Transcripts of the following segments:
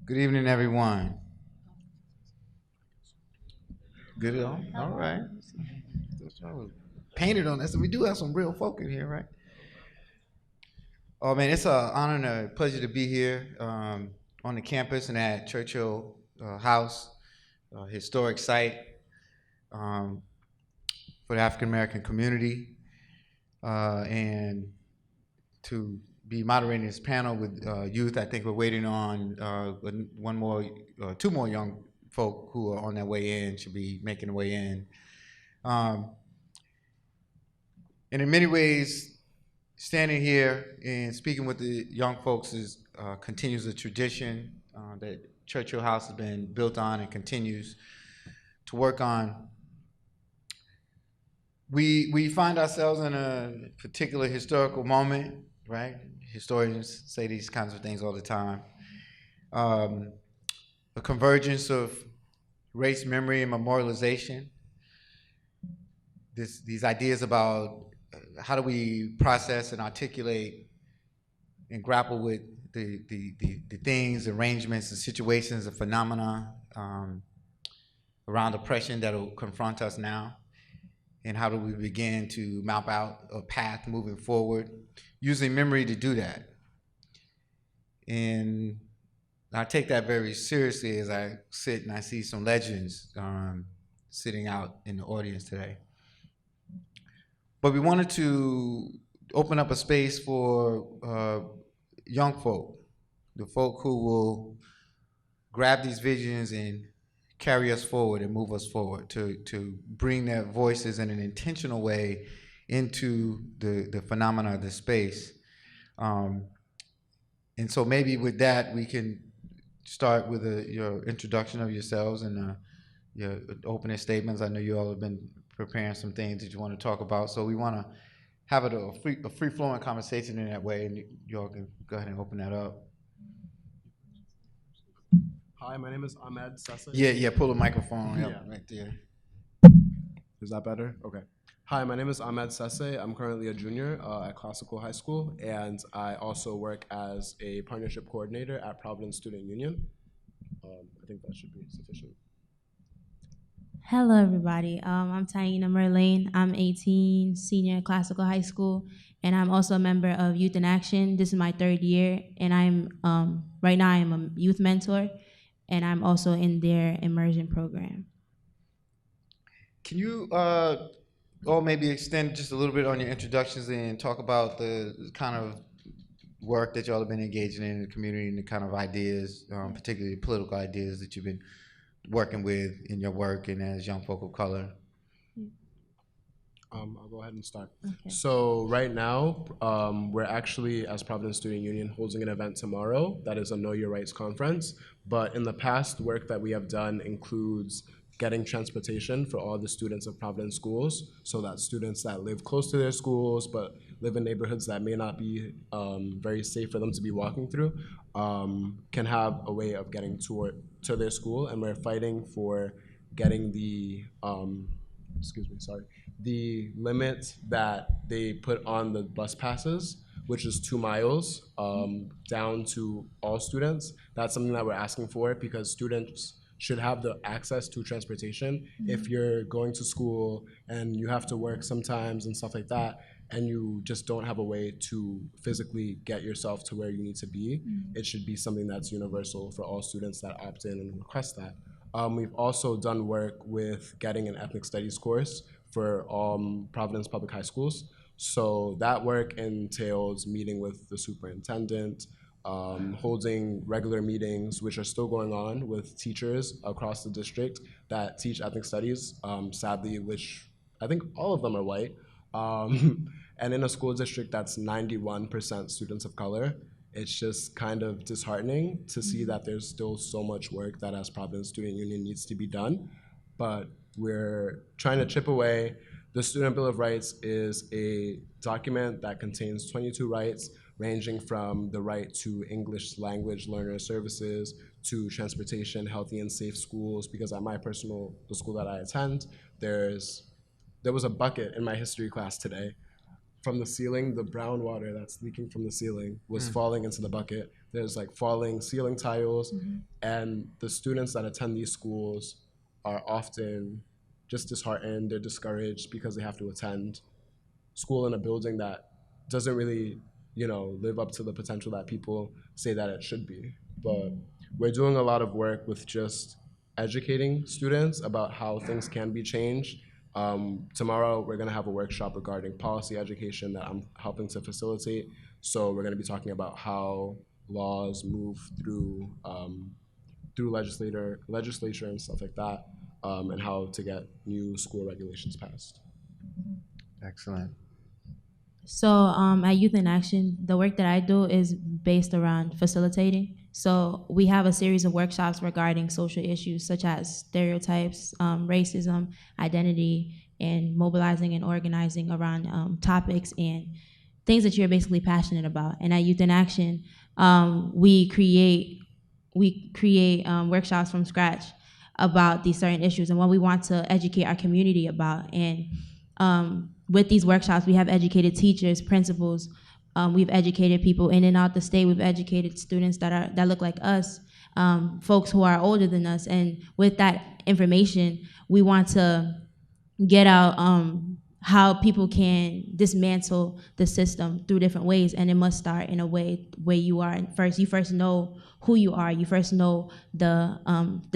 Good evening, everyone. Good. All right. I was painted on that, so we do have some real folk in here, right? Oh man, it's an honor and a pleasure to be here on the campus and at Churchill House, historic site um, for the African American community, and to be moderating this panel with youth. I think we're waiting on two more young folk who are on their way in, should be making their way in. Um, and in many ways, standing here and speaking with the young folks continues a tradition that Churchill House has been built on and continues to work on. We find ourselves in a particular historical moment, right? Historians say these kinds of things all the time. A convergence of race, memory, and memorialization. These ideas about how do we process and articulate and grapple with the things, arrangements, and situations, and phenomena around oppression that will confront us now, and how do we begin to map out a path moving forward, using memory to do that. And I take that very seriously as I sit and I see some legends sitting out in the audience today. But we wanted to open up a space for young folk, the folk who will grab these visions and carry us forward and move us forward, to bring their voices in an intentional way into the phenomena of the space. And so maybe with that, we can start with your introduction of yourselves and your opening statements. I know you all have been preparing some things that you want to talk about, so we want to have it a free-flowing conversation in that way, and you all can go ahead and open that up. Hi, my name is Ahmed Sessa. Yeah, pull the microphone up right there. Is that better? Okay. Hi, my name is Ahmed Sesse. I'm currently a junior at Classical High School, and I also work as a partnership coordinator at Providence Student Union. I think that should be sufficient. Hello, everybody. I'm Taina Merlane. I'm 18, senior at Classical High School, and I'm also a member of Youth in Action. This is my third year, and I'm right now I'm a youth mentor, and I'm also in their immersion program. Can you all maybe extend just a little bit on your introductions and talk about the kind of work that y'all have been engaging in the community and the kind of ideas, particularly political ideas that you've been working with in your work and as young folk of color? I'll go ahead and start. Okay. So right now, we're actually, as Providence Student Union, holding an event tomorrow that is a Know Your Rights conference. But in the past, work that we have done includes getting transportation for all the students of Providence Schools, so that students that live close to their schools but live in neighborhoods that may not be very safe for them to be walking through can have a way of getting to their school. And we're fighting for getting the the limit that they put on the bus passes, which is 2 miles, down to all students. That's something that we're asking for, because students should have the access to transportation. If you're going to school and you have to work sometimes and stuff like that, and you just don't have a way to physically get yourself to where you need to be, it should be something that's universal for all students that opt in and request that. We've also done work with getting an ethnic studies course for Providence Public High Schools. So that work entails meeting with the superintendent, holding regular meetings, which are still going on, with teachers across the district that teach ethnic studies, sadly, which I think all of them are white. And in a school district that's 91% students of color, it's just kind of disheartening to see that there's still so much work that as Providence Student Union needs to be done. But we're trying to chip away. The Student Bill of Rights is a document that contains 22 rights, ranging from the right to English language learner services, to transportation, healthy and safe schools, because at the school that I attend, there was a bucket in my history class today. From the ceiling, the brown water that's leaking from the ceiling was falling into the bucket. there's like falling ceiling tiles, and the students that attend these schools are often just disheartened, they're discouraged because they have to attend school in a building that doesn't really, live up to the potential that people say that it should be. But we're doing a lot of work with just educating students about how things can be changed. Tomorrow, we're going to have a workshop regarding policy education that I'm helping to facilitate. So we're going to be talking about how laws move through legislature and stuff like that, and how to get new school regulations passed. Excellent. So at Youth in Action, the work that I do is based around facilitating. So we have a series of workshops regarding social issues such as stereotypes, racism, identity, and mobilizing and organizing around topics and things that you're basically passionate about. And at Youth in Action, we create workshops from scratch about these certain issues and what we want to educate our community about. And with these workshops, we have educated teachers, principals. We've educated people in and out the state. We've educated students that look like us, folks who are older than us. And with that information, we want to get out how people can dismantle the system through different ways. And it must start in a way where you are first. You first know who you are. You first know the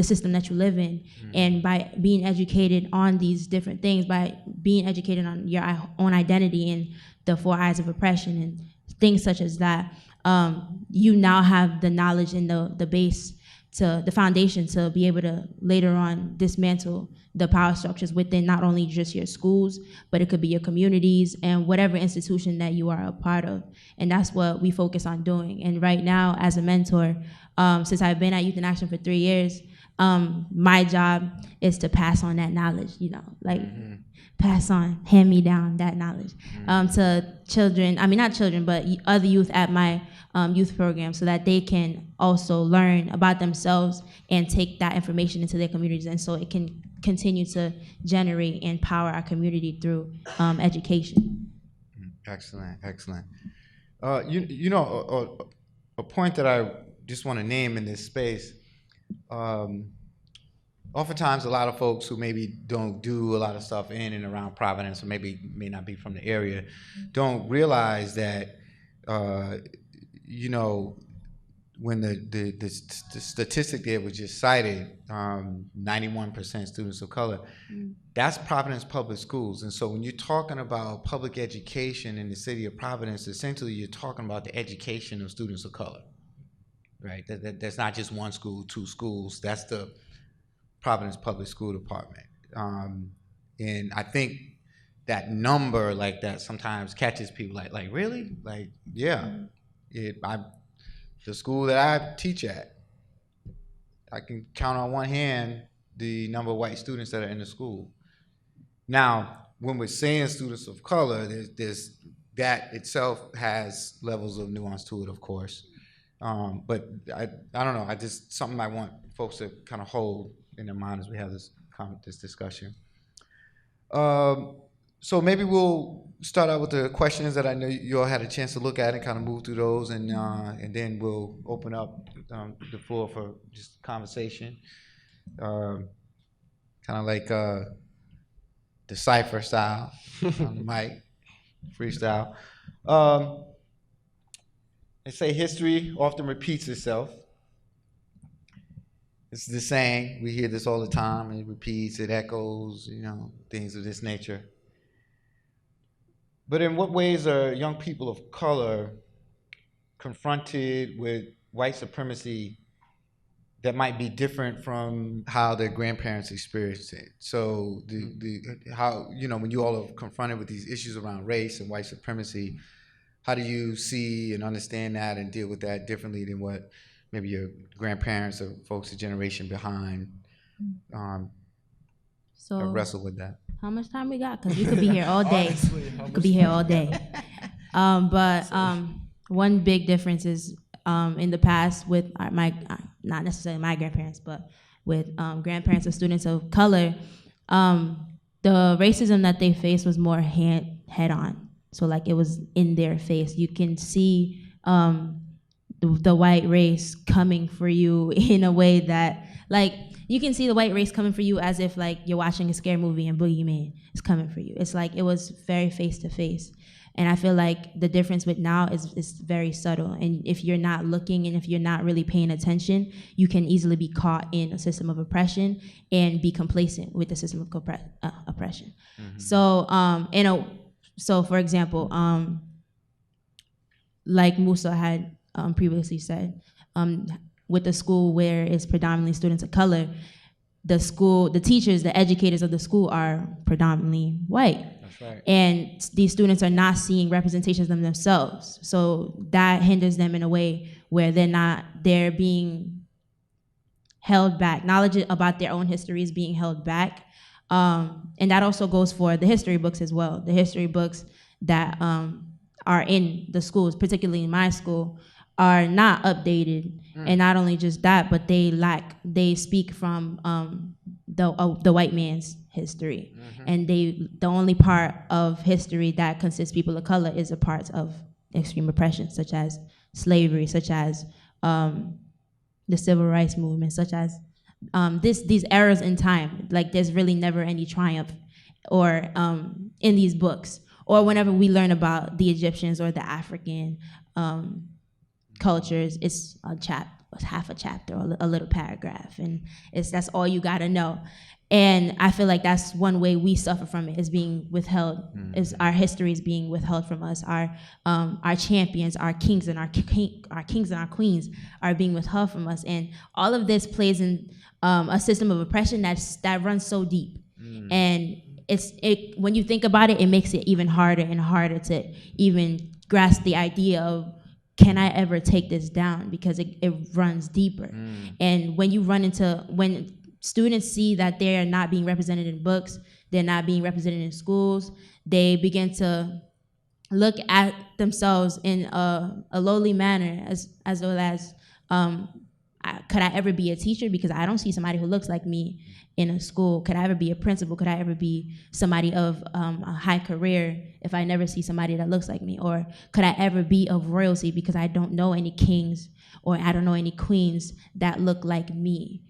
system that you live in. And by being educated on these different things, by being educated on your own identity and the 4 eyes of oppression and things such as that, you now have the knowledge and the base, to the foundation to be able to later on dismantle the power structures within not only just your schools, but it could be your communities and whatever institution that you are a part of. And that's what we focus on doing. And right now, as a mentor, since I've been at Youth in Action for 3 years, my job is to pass on that knowledge, pass on, hand me down that knowledge to children, not children, but other youth at my youth program, so that they can also learn about themselves and take that information into their communities, and so it can continue to generate and power our community through education. Excellent. A point that I just want to name in this space, oftentimes a lot of folks who maybe don't do a lot of stuff in and around Providence, or maybe may not be from the area, don't realize that when the statistic there was just cited, 91% students of color, that's Providence Public Schools. And so when you're talking about public education in the city of Providence, essentially you're talking about the education of students of color, right? That's not just one school, 2 schools. That's the Providence Public School Department. And I think that number like that sometimes catches people like really? Like, yeah. The school that I teach at, I can count on one hand the number of white students that are in the school. Now, when we're saying students of color, there's that itself has levels of nuance to it, of course. But I don't know. Something I want folks to kind of hold in their mind as we have this discussion. So maybe we'll start out with the questions that I know you all had a chance to look at and kind of move through those, and then we'll open up the floor for just conversation, kind of like the cipher style on the mic, freestyle. They say history often repeats itself. It's the saying. We hear this all the time. It repeats, it echoes, things of this nature. But in what ways are young people of color confronted with white supremacy that might be different from how their grandparents experienced it? So how, when you all are confronted with these issues around race and white supremacy, how do you see and understand that and deal with that differently than what maybe your grandparents or folks a generation behind wrestle with that? How much time we got? Because we could be here all day. One big difference is in the past with not necessarily my grandparents, but with grandparents of students of color, the racism that they faced was more head on. So like it was in their face. You can see the white race coming for you in a way that, like, you can see the white race coming for you as if like you're watching a scary movie and Boogeyman is coming for you. It's like it was very face to face. And I feel like the difference with now is very subtle. And if you're not looking and if you're not really paying attention, you can easily be caught in a system of oppression and be complacent with the system of oppression. So, so for example, like Musa had previously said, with the school where it's predominantly students of color, the teachers, the educators of the school are predominantly white. That's right. And these students are not seeing representations of themselves. So that hinders them in a way where they're being held back. Knowledge about their own history is being held back. And that also goes for the history books as well. The history books that are in the schools, particularly in my school, are not updated. And not only just that, but they speak from the white man's history. And the only part of history that consists people of color is a part of extreme oppression, such as slavery, such as the civil rights movement, such as these eras in time. Like there's really never any triumph or in these books, or whenever we learn about the Egyptians or the African cultures, it's half a chapter or a little paragraph, and that's all you gotta know. And I feel like that's one way we suffer from it, is being withheld, is our history is being withheld from us. Our champions, our kings and our kings and our queens are being withheld from us. And all of this plays in a system of oppression that runs so deep. And when you think about it, it makes it even harder and harder to even grasp the idea of, can I ever take this down? Because it runs deeper. And when students see that they are not being represented in books, they're not being represented in schools, they begin to look at themselves in a lowly manner, as well as, could I ever be a teacher? Because I don't see somebody who looks like me in a school. Could I ever be a principal? Could I ever be somebody of a high career if I never see somebody that looks like me? Or could I ever be of royalty because I don't know any kings or I don't know any queens that look like me?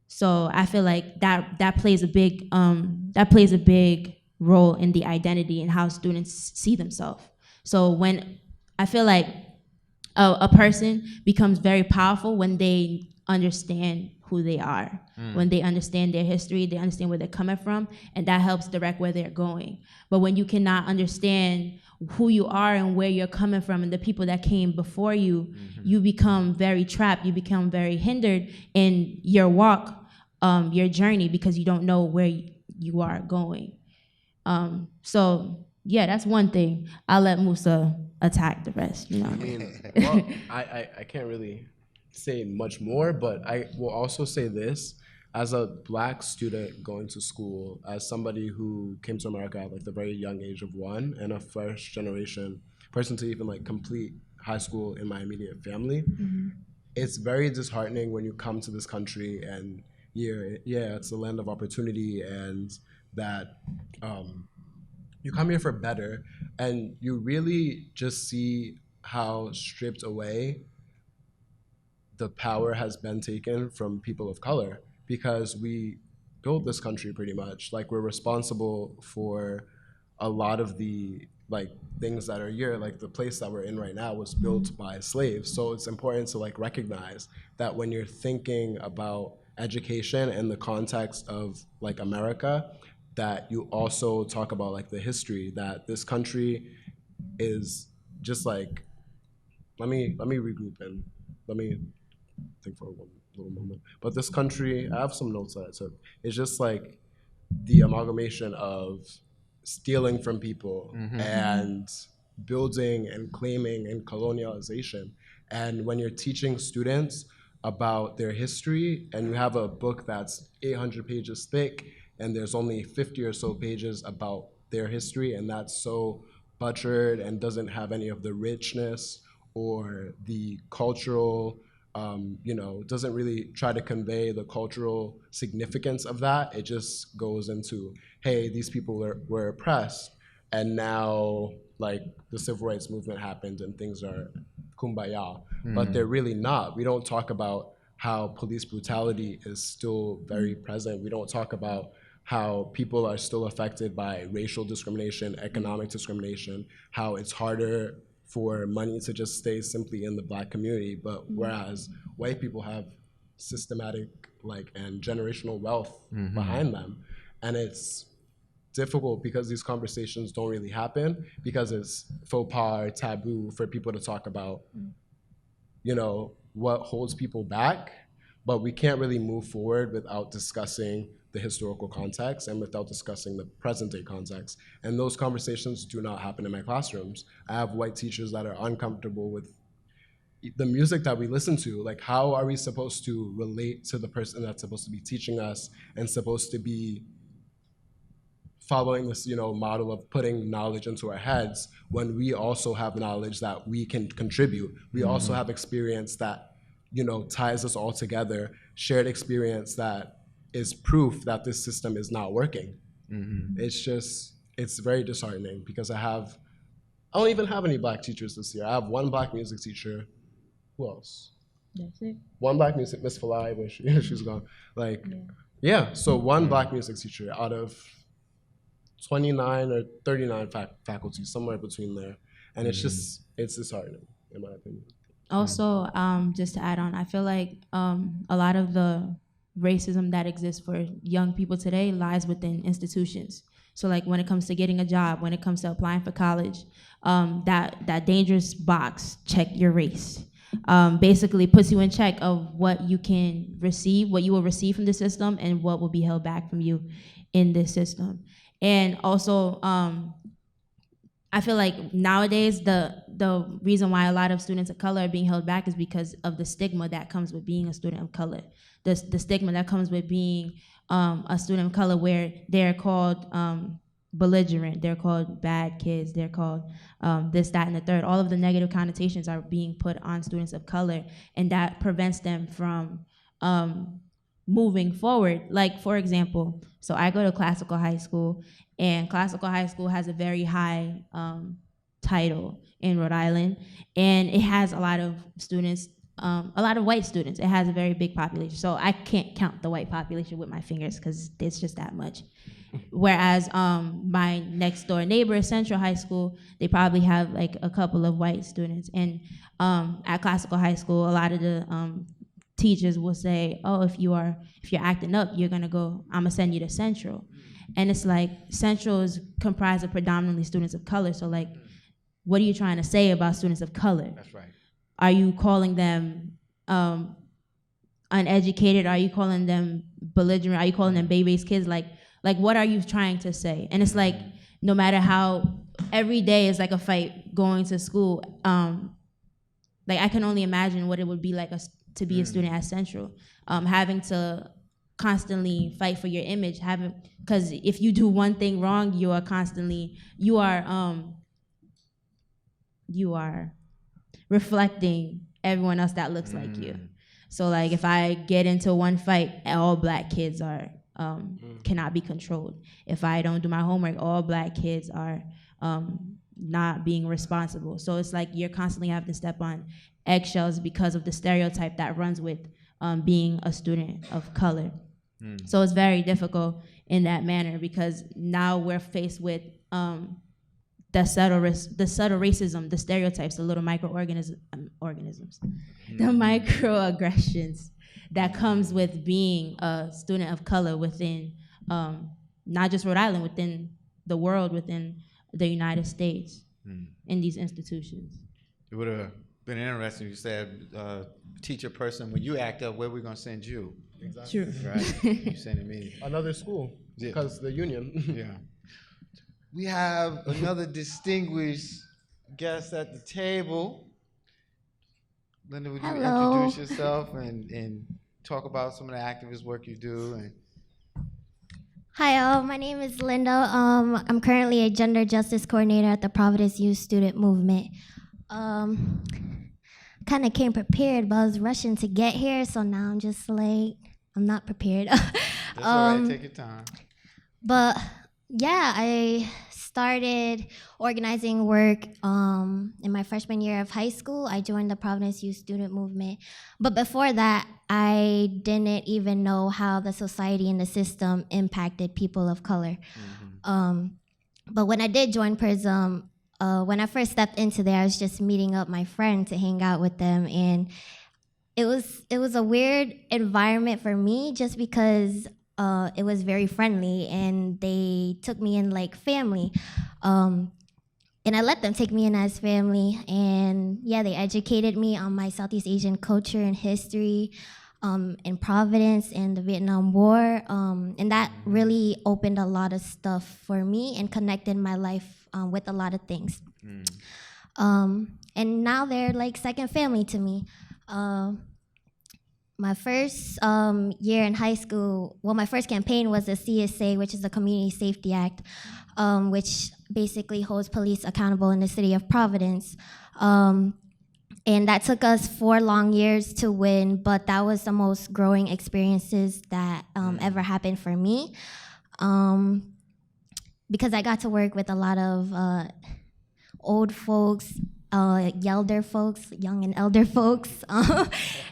So I feel like that plays a big role in the identity and how students see themselves. So when I feel like a person becomes very powerful when they understand who they are, when they understand their history, they understand where they're coming from, and that helps direct where they're going. But when you cannot understand who you are and where you're coming from and the people that came before you, you become very trapped, you become very hindered in your walk, your journey, because you don't know where you are going. So yeah, that's one thing. I'll let Musa attack the rest, you know. I mean, well, I can't really say much more, but I will also say this. As a Black student going to school, as somebody who came to America at like the very young age of 1, and a first generation person to even like complete high school in my immediate family, it's very disheartening when you come to this country and it's the land of opportunity, and that you come here for better, and you really just see how stripped away the power has been taken from people of color, because we built this country pretty much. Like, we're responsible for a lot of the like things that are here. Like the place that we're in right now was built by slaves. So it's important to like recognize that when you're thinking about education in the context of like America, that you also talk about like the history, that this country is just like, let me regroup and let me think for one little moment. But this country, I have some notes that I took. It's just like the amalgamation of stealing from people and building and claiming and colonialization. And when you're teaching students about their history, and you have a book that's 800 pages thick, and there's only 50 or so pages about their history, and that's so butchered and doesn't have any of the richness or the cultural, doesn't really try to convey the cultural significance of that. It just goes into, hey, these people were oppressed, and now like the civil rights movement happened and things are kumbaya, but they're really not. We don't talk about how police brutality is still very present. We don't talk about how people are still affected by racial discrimination, economic discrimination, how it's harder for money to just stay simply in the Black community, but whereas white people have systematic and generational wealth behind them. And it's difficult because these conversations don't really happen because it's faux pas or taboo for people to talk about, what holds people back, but we can't really move forward without discussing the historical context and without discussing the present day context. And those conversations do not happen in my classrooms. I have white teachers that are uncomfortable with the music that we listen to. Like, how are we supposed to relate to the person that's supposed to be teaching us and supposed to be following this, model of putting knowledge into our heads when we also have knowledge that we can contribute. We also have experience that, ties us all together, shared experience that is proof that this system is not working. It's very disheartening because I don't even have any Black teachers this year. I have one Black music teacher. Who else? That's it. One Black music, Miss Falai, but she's gone. So one Black music teacher out of 29 or 39 faculty, somewhere between there. And it's disheartening, in my opinion. Also, just to add on, I feel like a lot of the racism that exists for young people today lies within institutions. So when it comes to getting a job, when it comes to applying for college, that dangerous box, check your race, basically puts you in check of what you can receive, what you will receive from the system, and what will be held back from you in this system. And also, I feel like nowadays the reason why a lot of students of color are being held back is because of the stigma that comes with being a student of color. The stigma that comes with being a student of color, where they're called belligerent, they're called bad kids, they're called this, that, and the third. All of the negative connotations are being put on students of color, and that prevents them from moving forward. Like, for example, so I go to classical high school, and classical high school has a very high title in Rhode Island, and it has a lot of students, a lot of white students. It has a very big population, so I can't count the white population with my fingers because it's just that much. Whereas my next door neighbor, Central High School, they probably have like a couple of white students. And at classical high school, a lot of the teachers will say, "Oh, if you're acting up, I'm gonna send you to Central." And it's like Central is comprised of predominantly students of color. So like, what are you trying to say about students of color? That's right. Are you calling them uneducated? Are you calling them belligerent? Are you calling them baby-based kids? Like what are you trying to say? And it's like, no matter how, every day is like a fight going to school. Like, I can only imagine what it would be like to be a student at Central, having to constantly fight for your image, because if you do one thing wrong, you are reflecting everyone else that looks like you. So like, if I get into one fight, all Black kids are cannot be controlled. If I don't do my homework, all Black kids are not being responsible. So it's like you're constantly having to step on eggshells because of the stereotype that runs with being a student of color. So it's very difficult in that manner, because now we're faced with the subtle racism, the stereotypes, the little microorganisms, the microaggressions that comes with being a student of color within not just Rhode Island, within the world, within the United States, in these institutions. It would have been interesting if you said, teacher person, when you act up, where are we going to send you? Exactly. True. Right? You're sending me. Another school, because the union. Yeah. We have another distinguished guest at the table. Linda, would you introduce yourself and talk about some of the activist work you do? Hi, my name is Linda. I'm currently a gender justice coordinator at the Providence Youth Student Movement. Kind of came prepared, but I was rushing to get here, so now I'm just like, I'm not prepared. That's all right, take your time. But yeah, I started organizing work in my freshman year of high school. I joined the Providence Youth Student Movement. But before that, I didn't even know how the society and the system impacted people of color. But when I did join PRISM, when I first stepped into there, I was just meeting up my friend to hang out with them, and it was a weird environment for me just because it was very friendly, and they took me in like family. And I let them take me in as family, and yeah, they educated me on my Southeast Asian culture and history, in Providence and the Vietnam War, and that really opened a lot of stuff for me and connected my life with a lot of things. And now they're like second family to me. My first year in high school, well, my first campaign was the CSA, which is the Community Safety Act, which basically holds police accountable in the city of Providence. And that took us 4 long years to win, but that was the most growing experiences that ever happened for me. Because I got to work with a lot of old folks, elder folks, young and elder folks,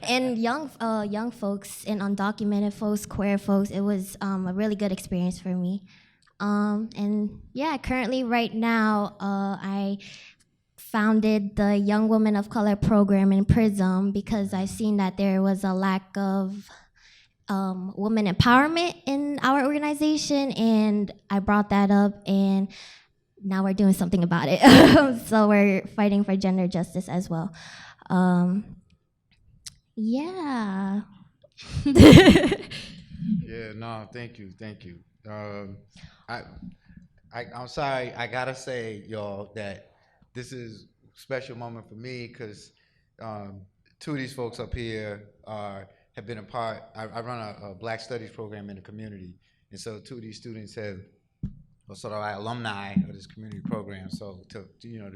and young folks, and undocumented folks, queer folks. It was a really good experience for me. And yeah, currently right now, I founded the Young Women of Color program in PRISM because I've seen that there was a lack of women empowerment in our organization, and I brought that up, and now we're doing something about it. So we're fighting for gender justice as well. Yeah. Yeah, no, thank you. I'm sorry, I gotta say, y'all, that this is a special moment for me because 2 of these folks up here have been a part. I run a Black Studies program in the community, and so 2 of these students are sort of like alumni of this community program. So to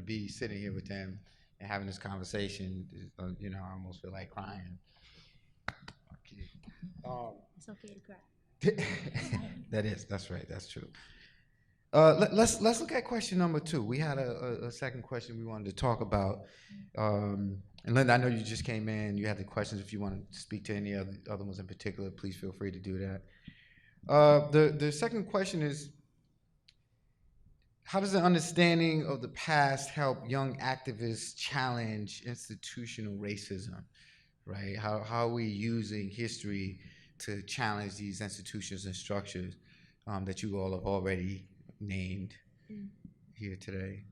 be sitting here with them and having this conversation, I almost feel like crying. It's okay to cry. That's right, that's true. Let's look at question number 2. We had a second question we wanted to talk about. And Linda, I know you just came in. You had the questions. If you want to speak to any other ones in particular, please feel free to do that. The second question is, how does the understanding of the past help young activists challenge institutional racism, right? How are we using history to challenge these institutions and structures that you all have already named here today?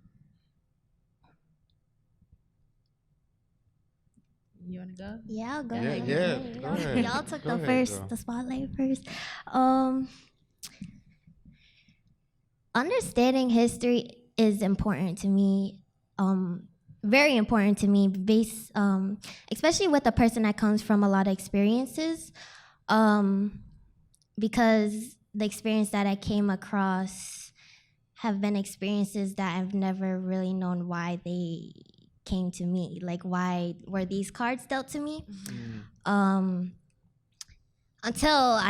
You want to go? Yeah, I'll go Yeah, ahead. yeah, go ahead. Y'all took Go the ahead, the spotlight first. Understanding history is important to me, very important to me, especially with a person that comes from a lot of experiences, because the experience that I came across have been experiences that I've never really known why they came to me. Like, why were these cards dealt to me? Until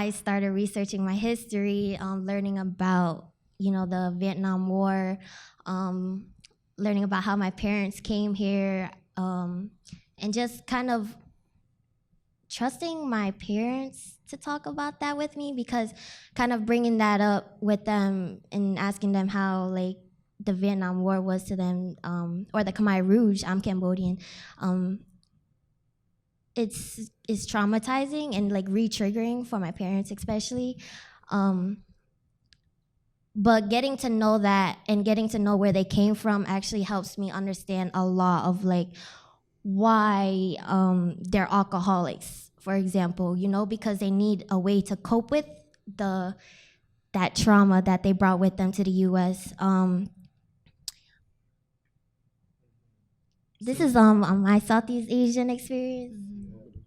I started researching my history, learning about the Vietnam War, learning about how my parents came here, and just kind of trusting my parents to talk about that with me, because kind of bringing that up with them and asking them how like the Vietnam War was to them, or the Khmer Rouge, I'm Cambodian, it's traumatizing and like re-triggering for my parents especially. But getting to know that and getting to know where they came from actually helps me understand a lot of like why they're alcoholics, for example, because they need a way to cope with that trauma that they brought with them to the U.S. This is on my Southeast Asian experience.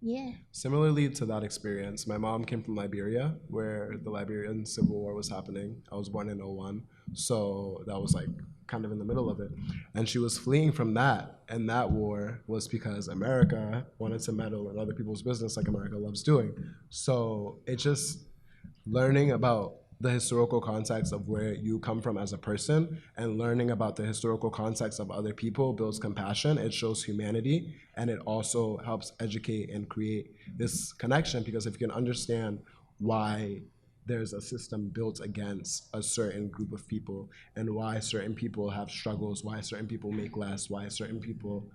Yeah. Similarly to that experience, my mom came from Liberia, where the Liberian Civil War was happening. I was born in 2001, so that was like kind of in the middle of it. And she was fleeing from that, and that war was because America wanted to meddle in other people's business like America loves doing. So it's just learning about the historical context of where you come from as a person, and learning about the historical context of other people builds compassion, it shows humanity, and it also helps educate and create this connection, because if you can understand why there's a system built against a certain group of people, and why certain people have struggles, why certain people make less, why certain people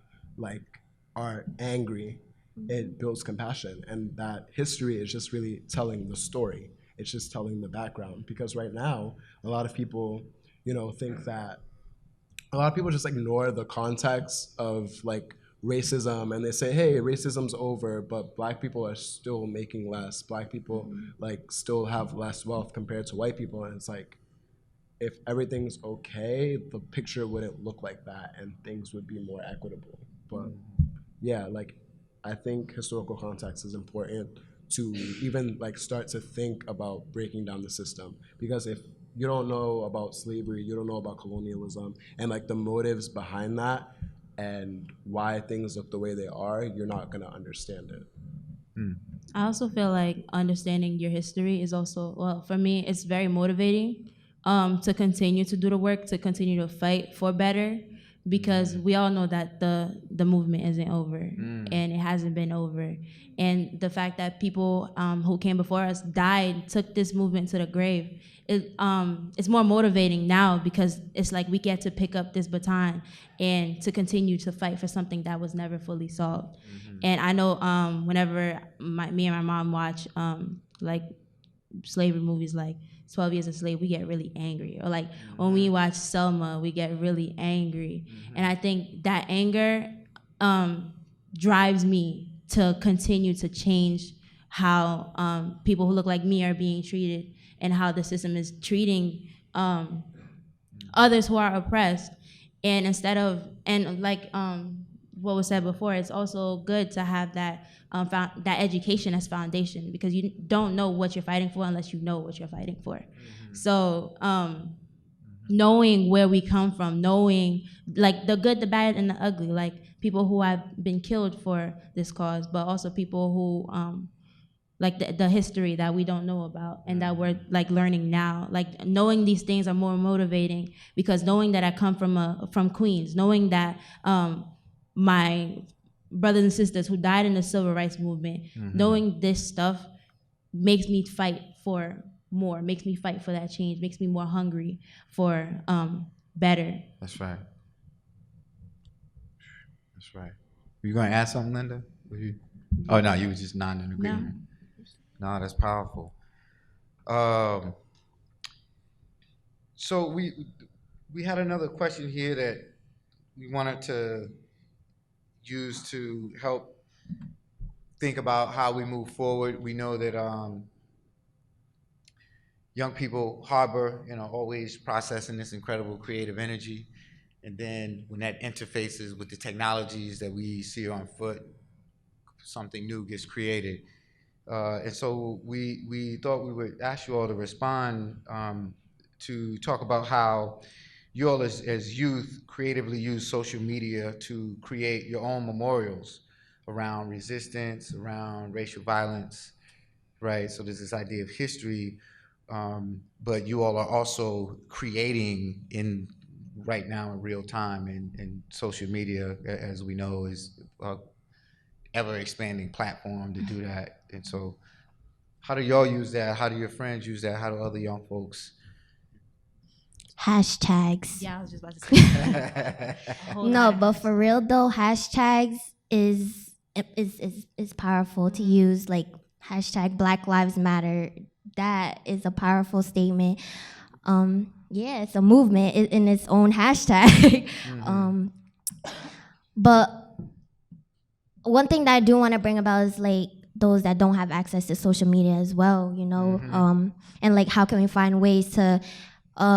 are angry, it builds compassion. And that history is just really telling the story. It's just telling the background. Because right now, a lot of people, think that a lot of people just ignore the context of racism, and they say, hey, racism's over, but Black people are still making less. Black people still have less wealth compared to white people. And it's if everything's okay, the picture wouldn't look like that, and things would be more equitable. But yeah, I think historical context is important to even start to think about breaking down the system. Because if you don't know about slavery, you don't know about colonialism, and the motives behind that, and why things look the way they are, you're not gonna understand it. I also feel like understanding your history is also, well, for me, it's very motivating to continue to do the work, to continue to fight for better, because we all know that the movement isn't over, and it hasn't been over. And the fact that people who came before us died, took this movement to the grave, it's more motivating now, because it's we get to pick up this baton and to continue to fight for something that was never fully solved. And I know whenever me and my mom watch slavery movies like 12 Years a Slave, we get really angry. Or when we watch Selma, we get really angry. And I think that anger drives me to continue to change how people who look like me are being treated, and how the system is treating others who are oppressed. And instead of, what was said before, it's also good to have that that education as foundation, because you don't know what you're fighting for unless you know what you're fighting for. So knowing where we come from, knowing the good, the bad, and the ugly, people who have been killed for this cause, but also people who the history that we don't know about and that we're learning now. Knowing these things are more motivating, because knowing that I come from Queens, knowing that my brothers and sisters who died in the civil rights movement, knowing this stuff makes me fight for more, makes me fight for that change, makes me more hungry for better. That's right. That's right. Were you going to add something, Linda? Oh, no, you were just nodding in agreement. No, that's powerful. So we had another question here that we wanted to use to help think about how we move forward. We know that young people harbor, always processing this incredible creative energy, and then when that interfaces with the technologies that we see on foot, something new gets created. And so we thought we would ask you all to respond to talk about how you all as youth creatively use social media to create your own memorials around resistance, around racial violence, right? So there's this idea of history, but you all are also creating right now in real time, and social media, as we know, is ever expanding platform to do that. And so how do y'all use that? How do your friends use that? How do other young folks? Hashtags. Yeah, I was just about to say that. No, but for real though, hashtags is powerful to use. Hashtag Black Lives Matter. That is a powerful statement. Yeah, it's a movement in its own hashtag. But one thing that I do want to bring about is those that don't have access to social media as well, and how can we find ways to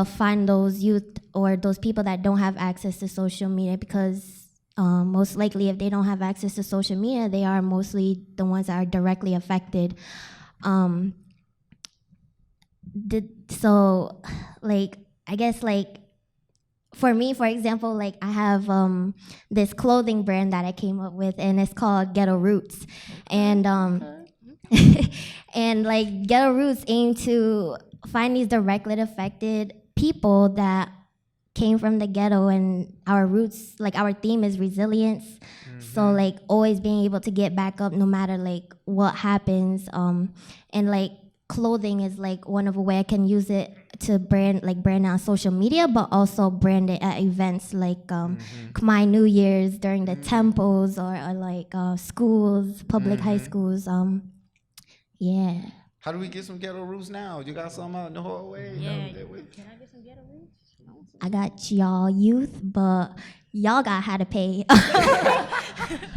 find those youth or those people that don't have access to social media, because most likely if they don't have access to social media, they are mostly the ones that are directly affected. So I guess for me, for example, I have this clothing brand that I came up with, and it's called Ghetto Roots. And and Ghetto Roots aim to find these directly affected people that came from the ghetto, and our roots, like our theme is resilience. So like always being able to get back up no matter like what happens. And like clothing is like one of a way I can use it to brand on social media, but also brand it at events like my New Year's during the temples or like schools, public high schools. Yeah. How do we get some ghetto roots now? You got some out in the hallway? Yeah. Can I get some ghetto roots? I got y'all youth, but y'all got how to pay.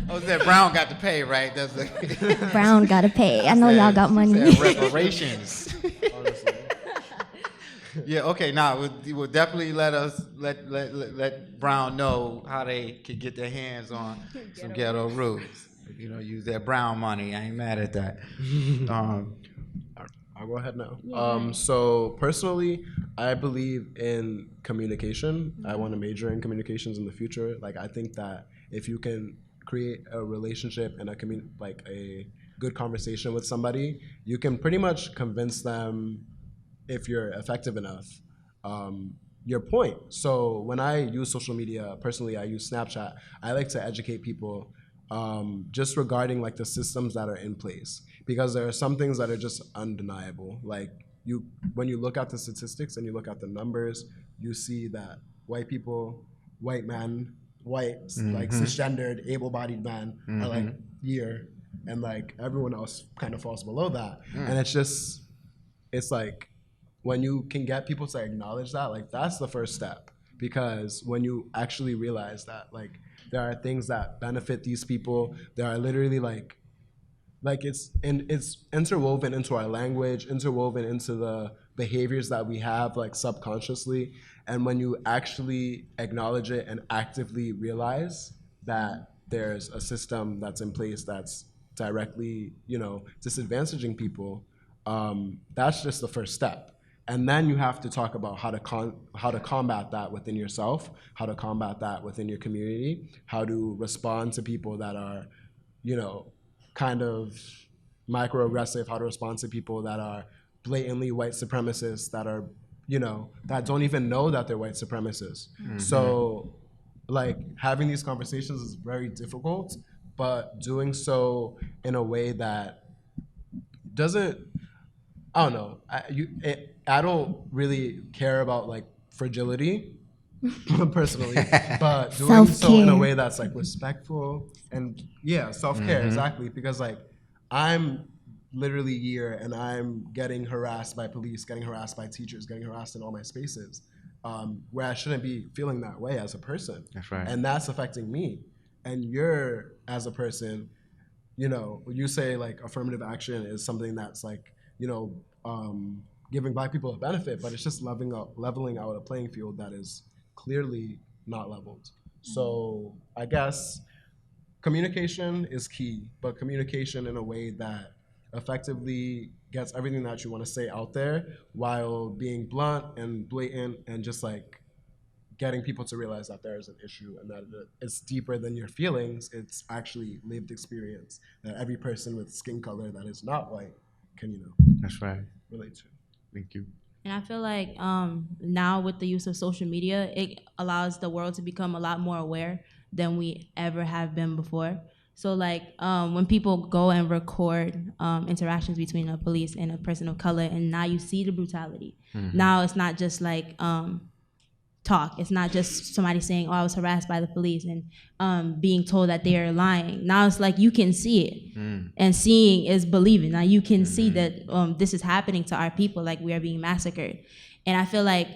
Oh, that Brown got to pay, right? That's the Brown got to pay. I know y'all got money. reparations. Honestly. Yeah. Okay. Now we'll definitely let Brown know how they can get their hands on some ghetto roots. You know, use that Brown money. I ain't mad at that. I'll go ahead now. So personally, I believe in communication. I want to major in communications in the future. Like, I think that if you can create a relationship and a good conversation with somebody, you can pretty much convince them, if you're effective enough, your point. So when I use social media, personally, I use Snapchat. I like to educate people just regarding like the systems that are in place, because there are some things that are just undeniable. Like when you look at the statistics and you look at the numbers, you see that white people, white men, like cisgendered, able-bodied men are like here, and like everyone else kind of falls below that. And it's like when you can get people to acknowledge that, like that's the first step, because when you actually realize that like there are things that benefit these people, there are literally like it's interwoven into our language, interwoven into the behaviors that we have like subconsciously. And when you actually acknowledge it and actively realize that there's a system that's in place that's directly, disadvantaging people, that's just the first step. And then you have to talk about how to combat that within yourself, how to combat that within your community, how to respond to people that are, kind of microaggressive, how to respond to people that are blatantly white supremacists, that are, that don't even know that they're white supremacists. So like having these conversations is very difficult, but doing so in a way that doesn't, I don't know, I don't really care about like fragility personally, but doing so in a way that's like respectful and self-care, exactly, because like I'm literally here and I'm getting harassed by police, getting harassed by teachers, getting harassed in all my spaces, where I shouldn't be feeling that way as a person. That's right. And that's affecting me. And you're, as a person, you say like affirmative action is something that's like, giving Black people a benefit, but it's just leveling out a playing field that is clearly not leveled. So I guess communication is key, but communication in a way that effectively gets everything that you want to say out there while being blunt and blatant and just like getting people to realize that there is an issue and that it's deeper than your feelings. It's actually lived experience that every person with skin color that is not white can, That's right. relate to. Thank you. And I feel like now with the use of social media, it allows the world to become a lot more aware than we ever have been before. So like when people go and record interactions between a police and a person of color, and now you see the brutality. Now it's not just like talk. It's not just somebody saying, "Oh, I was harassed by the police," and being told that they are lying. Now it's like you can see it, and seeing is believing. Now you can see that this is happening to our people, like we are being massacred. And I feel like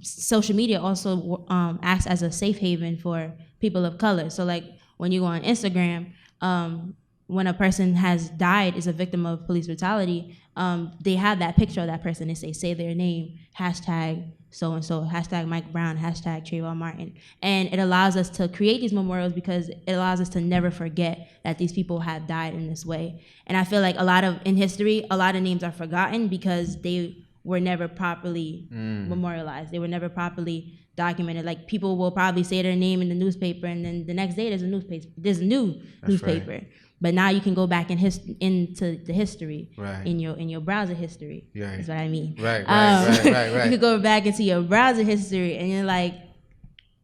social media also acts as a safe haven for people of color. So like when you go on Instagram, when a person has died, is a victim of police brutality, they have that picture of that person. They say their name, hashtag so-and-so, hashtag Mike Brown, hashtag Trayvon Martin. And it allows us to create these memorials because it allows us to never forget that these people have died in this way. And I feel like in history, a lot of names are forgotten because they were never properly memorialized. They were never properly documented. Like people will probably say their name in the newspaper, and then the next day there's a new newspaper. Right. But now you can go back into the history Right. in your browser history. Right. Is what I mean. Right. You could go back into your browser history, and you're like,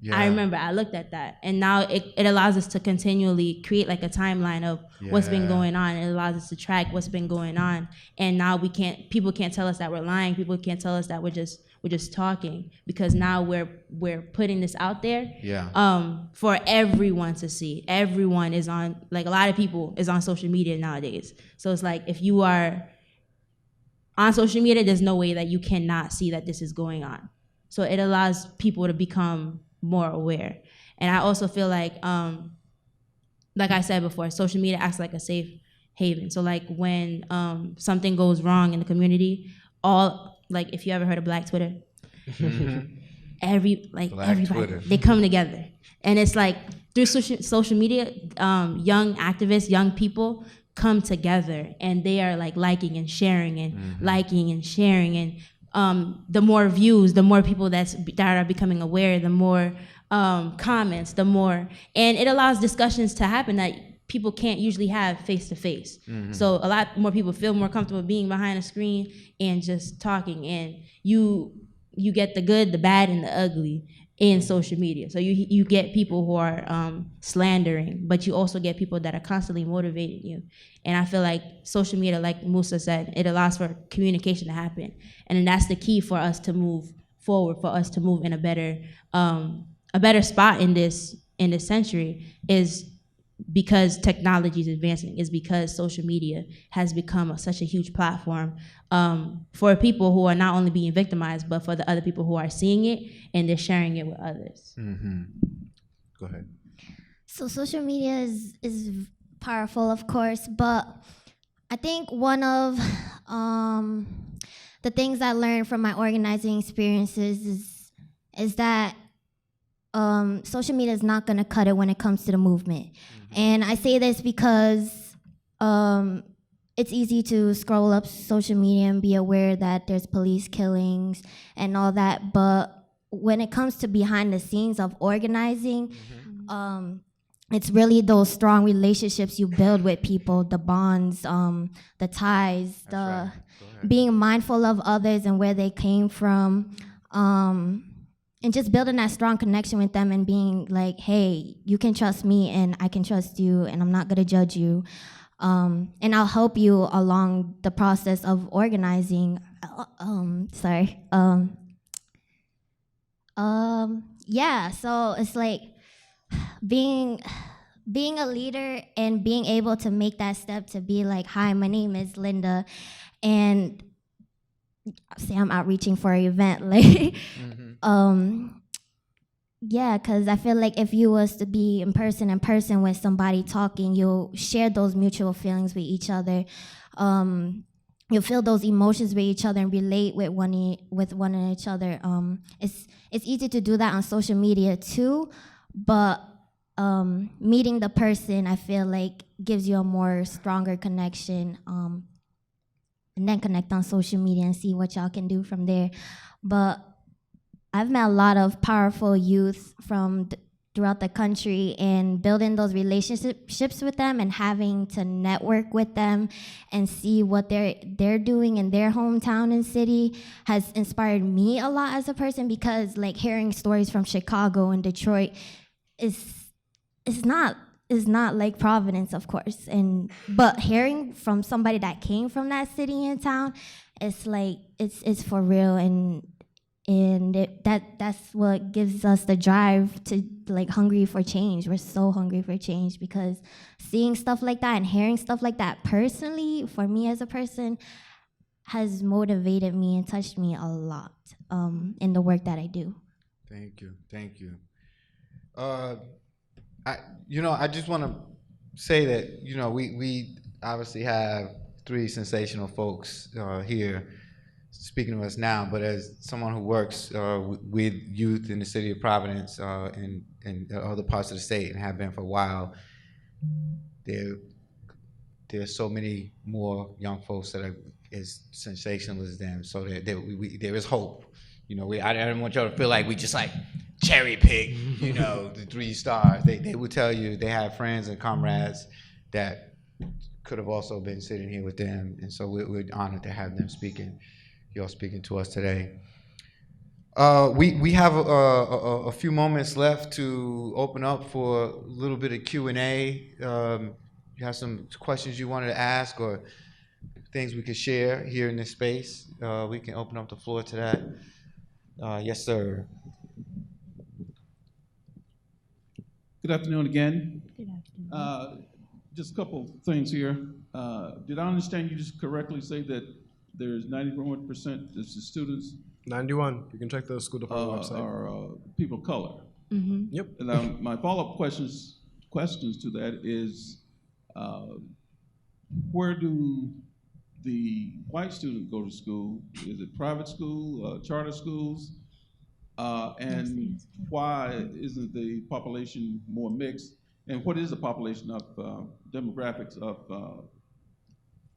Yeah. I remember I looked at that, and now it allows us to continually create like a timeline of what's been going on. It allows us to track what's been going on, and now people can't tell us that we're lying. People can't tell us that we're just talking, because now we're putting this out there. For everyone to see. Everyone is on, like, a lot of people is on social media nowadays. So it's like, if you are on social media, there's no way that you cannot see that this is going on. So it allows people to become more aware. And I also feel like I said before, social media acts like a safe haven. So like when something goes wrong in the community, if you ever heard of Black Twitter, everybody, Twitter. They come together. And it's like through social media, young activists, young people come together, and they are like liking and sharing and liking and sharing, and the more views, the more people that are becoming aware, the more comments, the more, and it allows discussions to happen that people can't usually have face to face. So a lot more people feel more comfortable being behind a screen and just talking, and you get the good, the bad, and the ugly in social media. So you get people who are slandering, but you also get people that are constantly motivating you. And I feel like social media, like Musa said, it allows for communication to happen. And then that's the key for us to move forward, for us to move in a better spot in this century, is because technology is advancing, is because social media has become such a huge platform for people who are not only being victimized, but for the other people who are seeing it and they're sharing it with others. Go ahead. So social media is powerful, of course, but I think one of the things I learned from my organizing experiences is that social media is not going to cut it when it comes to the movement. And I say this because it's easy to scroll up social media and be aware that there's police killings and all that, but when it comes to behind the scenes of organizing, it's really those strong relationships you build with people, the bonds, the ties, being mindful of others and where they came from, and just building that strong connection with them and being like, hey, you can trust me and I can trust you and I'm not gonna judge you. And I'll help you along the process of organizing. So it's like being a leader and being able to make that step to be like, hi, my name is Linda, and say I'm outreaching for an event, like, because I feel like if you was to be in person with somebody talking, you'll share those mutual feelings with each other. You'll feel those emotions with each other and relate with one each other. It's easy to do that on social media too, but meeting the person, I feel like, gives you a more stronger connection. And then connect on social media and see what y'all can do from there. But I've met a lot of powerful youth from throughout the country, and building those relationships with them and having to network with them and see what they're doing in their hometown and city has inspired me a lot as a person, because like hearing stories from Chicago and Detroit is not like Providence, of course, but hearing from somebody that came from that city and town, it's like it's for real, and that's what gives us the drive to, like, hungry for change. We're so hungry for change, because seeing stuff like that and hearing stuff like that personally, for me as a person, has motivated me and touched me a lot in the work that I do. Thank you. I just want to say that, we obviously have three sensational folks here speaking to us now, but as someone who works with youth in the city of Providence and other parts of the state, and have been for a while, there's so many more young folks that are as sensational as them, so that there is hope. I don't want y'all to feel like we just like cherry pick, the 3 stars. They will tell you they have friends and comrades that could have also been sitting here with them, and so we're honored to have them speaking, y'all speaking to us today. We have a few moments left to open up for a little bit of Q&A. You have some questions you wanted to ask or things we could share here in this space, we can open up the floor to that. Yes, sir. Good afternoon again. Good afternoon. Just a couple things here. Did I understand you just correctly say that there's 91% of the students 91. You can check the school department website. are people of color? Mm-hmm. Yep. And my follow-up questions to that is, where do the white students go to school? Is it private school, charter schools? And why isn't the population more mixed? And what is the population of demographics of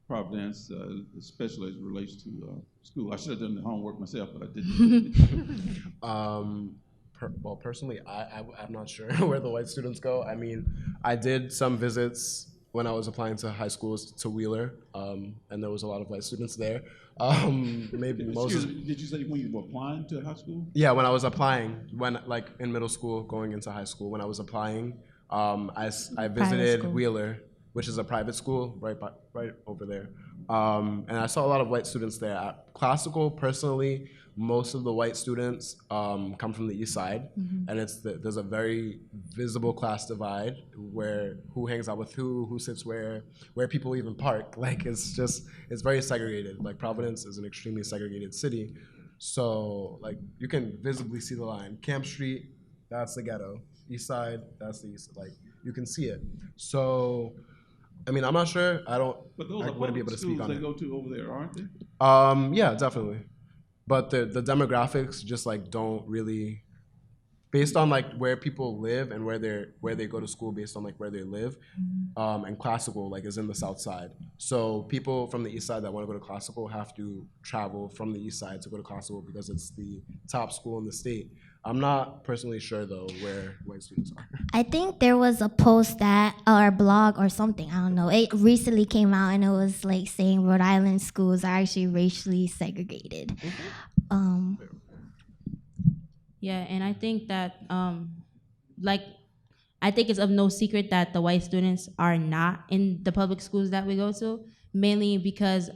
Providence, especially as it relates to school? I should have done the homework myself, but I didn't. Well, personally, I'm not sure where the white students go. I mean, I did some visits when I was applying to high schools to Wheeler, and there was a lot of white students there. Maybe most. Did you say when you were applying to high school? Yeah, when I was applying, like in middle school, going into high school, when I was applying, I visited school. Wheeler, which is a private school right over there, and I saw a lot of white students there. At Classical, personally, most of the white students come from the east side, and there's a very visible class divide where who hangs out with who sits where people even park. Like it's very segregated. Like Providence is an extremely segregated city, so like you can visibly see the line. Camp Street, that's the ghetto. East side, that's the east. Like you can see it. So, I mean, I'm not sure. I wouldn't be able to speak on it. But those are public schools they go to over there, aren't they? Yeah, definitely. But the demographics just like don't really, based on like where people live and where they go to school based on like where they live, and Classical like is in the south side. So people from the east side that want to go to Classical have to travel from the east side to go to Classical because it's the top school in the state. I'm not personally sure though where white students are. I think there was a post that, or a blog or something, I don't know. It recently came out and it was like saying Rhode Island schools are actually racially segregated. Yeah, and I think that, I think it's of no secret that the white students are not in the public schools that we go to, mainly because,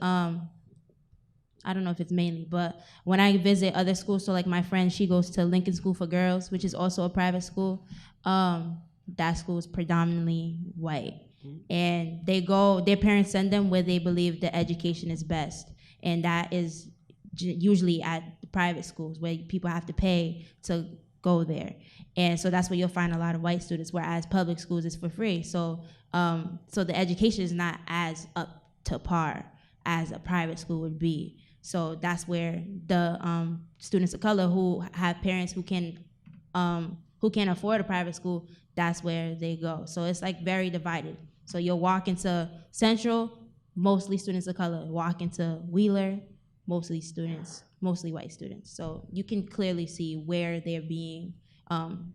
I don't know if it's mainly, but when I visit other schools, so like my friend, she goes to Lincoln School for Girls, which is also a private school. That school is predominantly white. And their parents send them where they believe the education is best. And that is usually at the private schools where people have to pay to go there. And so that's where you'll find a lot of white students, whereas public schools is for free. So the education is not as up to par as a private school would be. So that's where the students of color who have parents who can afford a private school, that's where they go. So it's like very divided. So you'll walk into Central, mostly students of color. Walk into Wheeler, mostly white students. So you can clearly see where they're being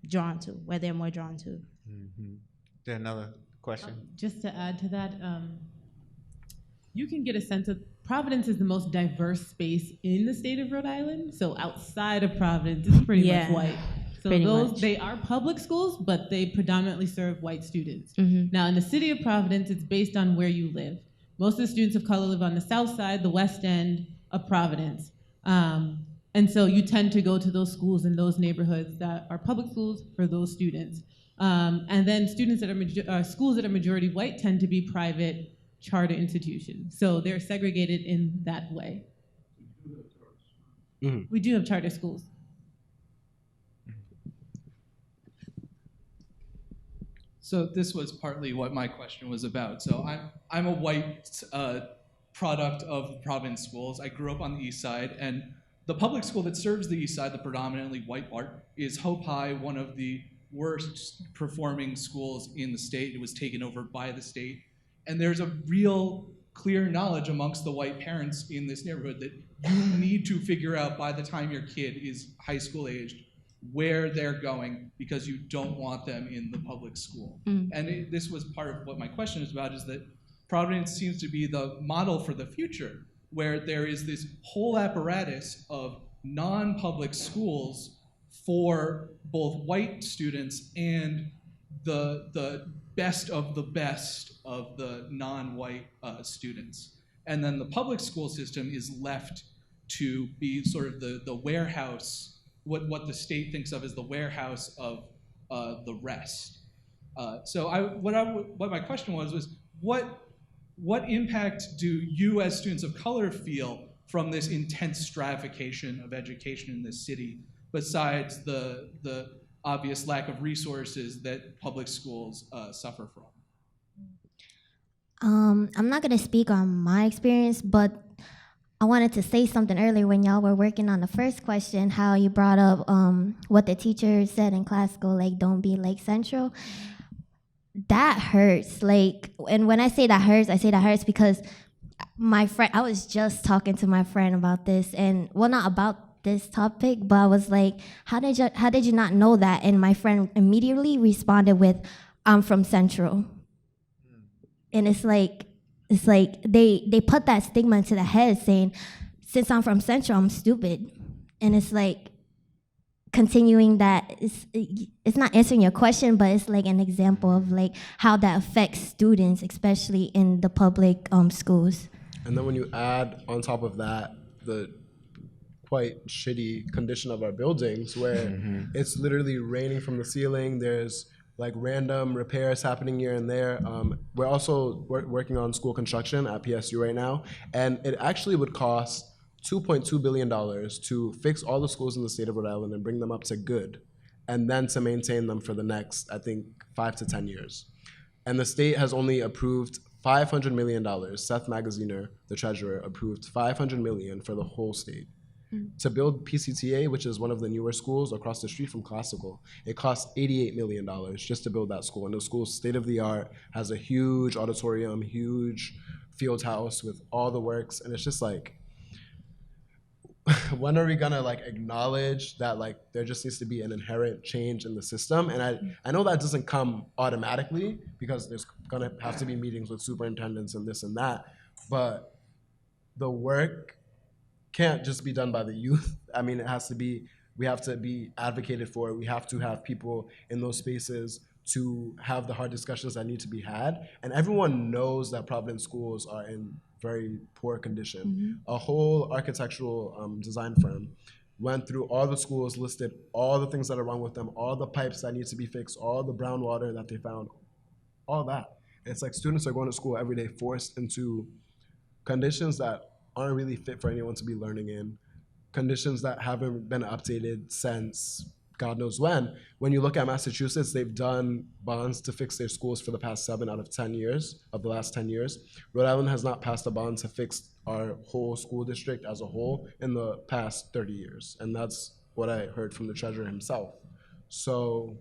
drawn to, where they're more drawn to. Mm-hmm. Is there another question? Just to add to that, you can get a sense of Providence is the most diverse space in the state of Rhode Island. So outside of Providence, it's pretty much white. So they are public schools, but they predominantly serve white students. Now in the city of Providence, it's based on where you live. Most of the students of color live on the south side, the west end of Providence. And so you tend to go to those schools in those neighborhoods that are public schools for those students. And then students that are schools that are majority white tend to be private charter institutions. So they're segregated in that way. We do have charter schools. So this was partly what my question was about. So I'm a white product of Providence schools. I grew up on the east side, and the public school that serves the east side, the predominantly white part, is Hope High, one of the worst performing schools in the state. It was taken over by the state. And there's a real clear knowledge amongst the white parents in this neighborhood that you need to figure out by the time your kid is high school aged where they're going because you don't want them in the public school. And this was part of what my question is about, is that Providence seems to be the model for the future, where there is this whole apparatus of non-public schools for both white students and the best of the non-white students. And then the public school system is left to be sort of the warehouse, what the state thinks of as the warehouse of the rest. So what my question was what impact do you as students of color feel from this intense stratification of education in this city, besides the obvious lack of resources that public schools suffer from? I'm not gonna speak on my experience, but I wanted to say something earlier when y'all were working on the first question, how you brought up what the teacher said in classical, like, don't be Lake Central. That hurts, like, and when I say that hurts, I say that hurts because my friend, I was just talking to my friend about this, and well, not about this topic, but I was like, how did you not know that? And my friend immediately responded with, I'm from Central. And it's like they put that stigma into the head saying, since I'm from Central, I'm stupid. And it's like continuing that, it's not answering your question, but it's like an example of like how that affects students, especially in the public schools. And then when you add on top of that the quite shitty condition of our buildings, where it's literally raining from the ceiling, there's like random repairs happening here and there. We're also working on school construction at PSU right now, and it actually would cost $2.2 billion to fix all the schools in the state of Rhode Island and bring them up to good, and then to maintain them for the next, I think, 5 to 10 years. And the state has only approved $500 million. Seth Magaziner, the treasurer, approved $500 million for the whole state. To build PCTA, which is one of the newer schools across the street from Classical, it costs $88 million just to build that school. And the school's state-of-the-art, has a huge auditorium, huge field house with all the works. And it's just like, when are we gonna like acknowledge that like there just needs to be an inherent change in the system? And I know that doesn't come automatically because there's gonna have to be meetings with superintendents and this and that, but the work can't just be done by the youth. I mean, it has to be, we have to be advocated for. We have to have people in those spaces to have the hard discussions that need to be had. And everyone knows that Providence schools are in very poor condition. A whole architectural design firm went through all the schools, listed all the things that are wrong with them, all the pipes that need to be fixed, all the brown water that they found, all that. And it's like students are going to school every day forced into conditions that aren't really fit for anyone to be learning in, conditions that haven't been updated since God knows when. When you look at Massachusetts, they've done bonds to fix their schools for the past 7 out of 10 years, of the last 10 years. Rhode Island has not passed a bond to fix our whole school district as a whole in the past 30 years. And that's what I heard from the treasurer himself. So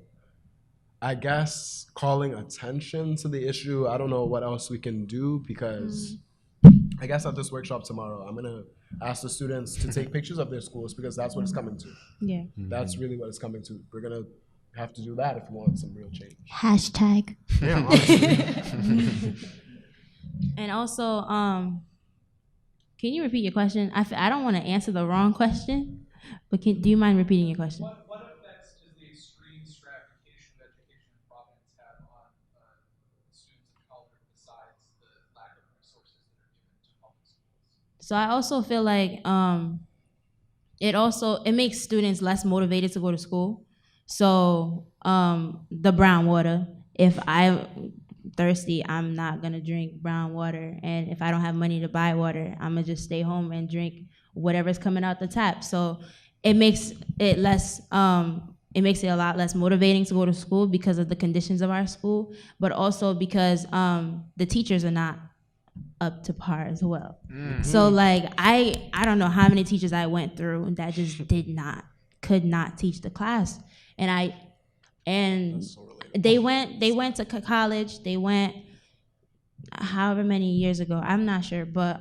I guess calling attention to the issue, I don't know what else we can do, because I guess at this workshop tomorrow, I'm gonna ask the students to take pictures of their schools, because that's what it's coming to. Yeah. That's really what it's coming to. We're gonna have to do that if we want some real change. Hashtag. Yeah, honestly. And also, can you repeat your question? I don't want to answer the wrong question, but do you mind repeating your question? What effects does the extreme stratification of education in Providence have on students of color besides the lack of resources that are given to public schools? So I also feel like it makes students less motivated to go to school. So the brown water, if I'm thirsty, I'm not gonna drink brown water, and if I don't have money to buy water, I'm gonna just stay home and drink whatever's coming out the tap. So it makes it less. It makes it a lot less motivating to go to school because of the conditions of our school, but also because the teachers are not up to par as well. So like I don't know how many teachers I went through that just could not teach the class, and they went to college. They went however many years ago. I'm not sure, but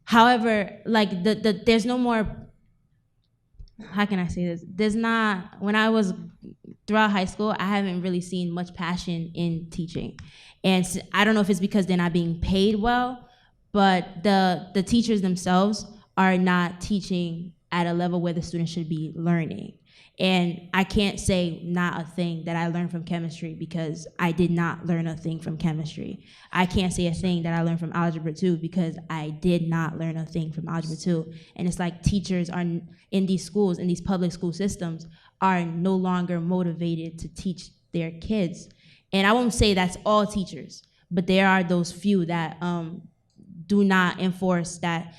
however, like there's no more. How can I say this? There's not. When I was throughout high school, I haven't really seen much passion in teaching. And I don't know if it's because they're not being paid well, but the teachers themselves are not teaching at a level where the students should be learning. And I can't say not a thing that I learned from chemistry, because I did not learn a thing from chemistry. I can't say a thing that I learned from algebra 2 because I did not learn a thing from algebra 2. And it's like teachers are in these schools, in these public school systems, are no longer motivated to teach their kids. And I won't say that's all teachers, but there are those few that do not enforce that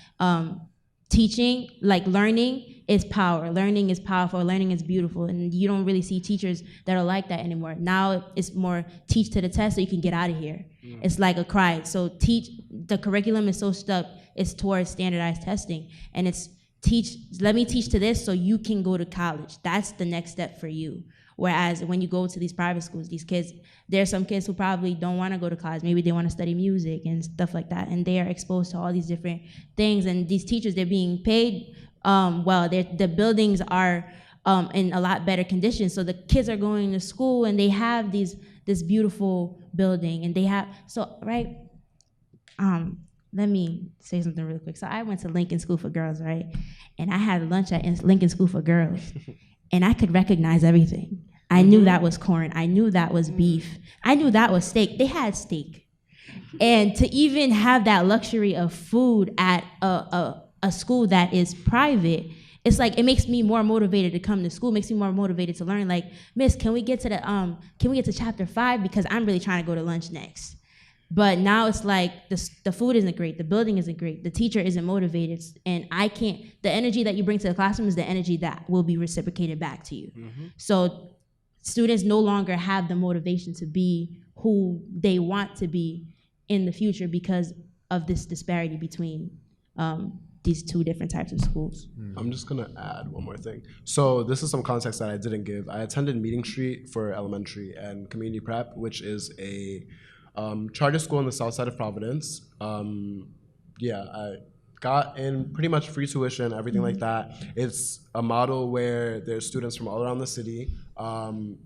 teaching, like learning is power. Learning is powerful. Learning is beautiful. And you don't really see teachers that are like that anymore. Now it's more teach to the test so you can get out of here. It's like a cry. So the curriculum is so stuck, it's towards standardized testing. And it's let me teach to this so you can go to college. That's the next step for you. Whereas when you go to these private schools, these kids, there's some kids who probably don't want to go to college. Maybe they want to study music and stuff like that. And they are exposed to all these different things. And these teachers, they're being paid well. The buildings are in a lot better condition. So the kids are going to school and they have this beautiful building. And they have, so, right? Let me say something really quick. So I went to Lincoln School for Girls, right? And I had lunch at Lincoln School for Girls. And I could recognize everything. I knew that was corn. I knew that was beef. I knew that was steak. They had steak. And to even have that luxury of food at a school that is private, it's like, it makes me more motivated to come to school, makes me more motivated to learn. Like, Miss, can we get to chapter 5? Because I'm really trying to go to lunch next. But now it's like the food isn't great, the building isn't great, the teacher isn't motivated, and the energy that you bring to the classroom is the energy that will be reciprocated back to you. So students no longer have the motivation to be who they want to be in the future because of this disparity between these two different types of schools. I'm just gonna add one more thing. So this is some context that I didn't give. I attended Meeting Street for elementary and community prep, which is a charter school on the south side of Providence. I got in pretty much free tuition, everything like that. It's a model where there's students from all around the city,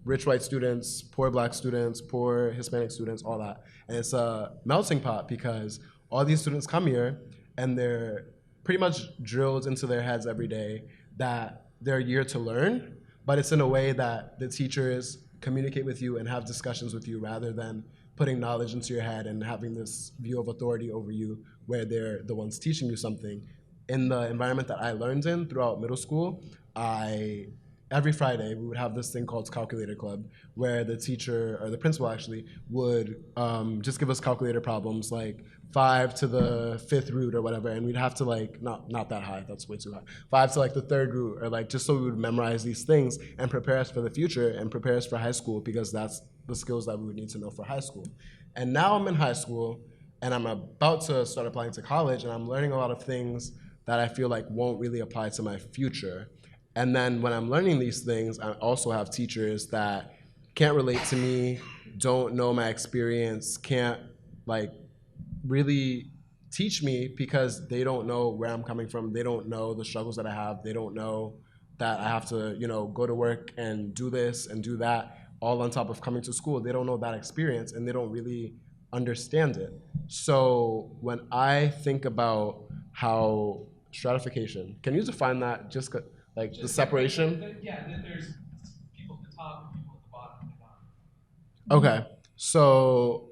rich white students, poor black students, poor Hispanic students, all that. And it's a melting pot because all these students come here and they're pretty much drilled into their heads every day that they're here to learn, but it's in a way that the teachers communicate with you and have discussions with you rather than putting knowledge into your head and having this view of authority over you where they're the ones teaching you something. In the environment that I learned in throughout middle school, every Friday we would have this thing called Calculator Club where the teacher, or the principal actually, would just give us calculator problems like 5 to the 5th root or whatever, and we'd have to not that high, that's way too high, 5 to the 3rd root, or just so we would memorize these things and prepare us for the future and prepare us for high school, because that's the skills that we would need to know for high school. And now I'm in high school and I'm about to start applying to college, and I'm learning a lot of things that I feel like won't really apply to my future. And then when I'm learning these things, I also have teachers that can't relate to me, don't know my experience, can't really teach me because they don't know where I'm coming from. They don't know the struggles that I have. They don't know that I have to, go to work and do this and do that, all on top of coming to school. They don't know that experience and they don't really understand it. So when I think about how stratification, can you define that, just the separation? That there's people at the top and people at the bottom. Okay, so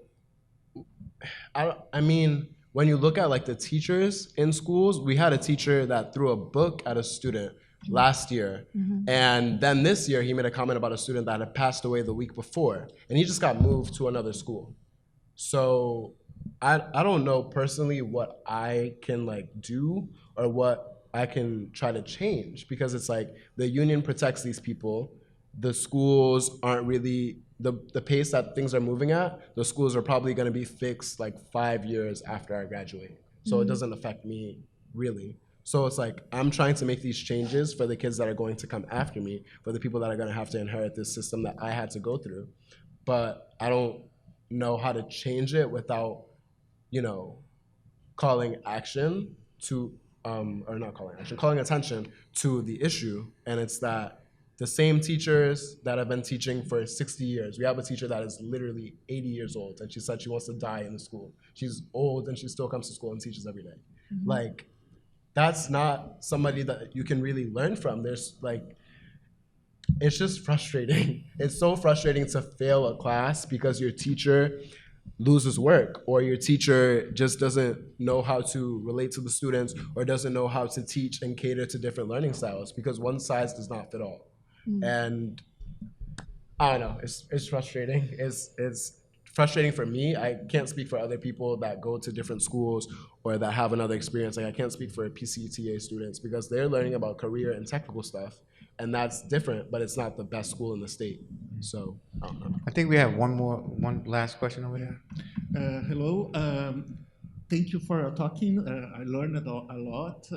I mean, when you look at the teachers in schools, we had a teacher that threw a book at a student last year. And then this year he made a comment about a student that had passed away the week before, and he just got moved to another school. So I don't know personally what I can do or what I can try to change, because it's the union protects these people. The schools aren't really, the pace that things are moving at, the schools are probably going to be fixed 5 years after I graduate. So it doesn't affect me really. So it's I'm trying to make these changes for the kids that are going to come after me, for the people that are going to have to inherit this system that I had to go through. But I don't know how to change it without, calling action to, or not calling action, calling attention to the issue. And it's that the same teachers that have been teaching for 60 years. We have a teacher that is literally 80 years old, and she said she wants to die in the school. She's old, and she still comes to school and teaches every day. Like, that's not somebody that you can really learn from. There's like, it's just frustrating. It's so frustrating to fail a class because your teacher loses work, or your teacher just doesn't know how to relate to the students, or doesn't know how to teach and cater to different learning styles, because one size does not fit all. And I don't know, it's frustrating. It's frustrating for me. I can't speak for other people that go to different schools or that have another experience. Like, I can't speak for PCTA students because they're learning about career and technical stuff, and that's different, but it's not the best school in the state. So I don't know. I think we have one last question over there. Hello. Thank you for talking. I learned a lot.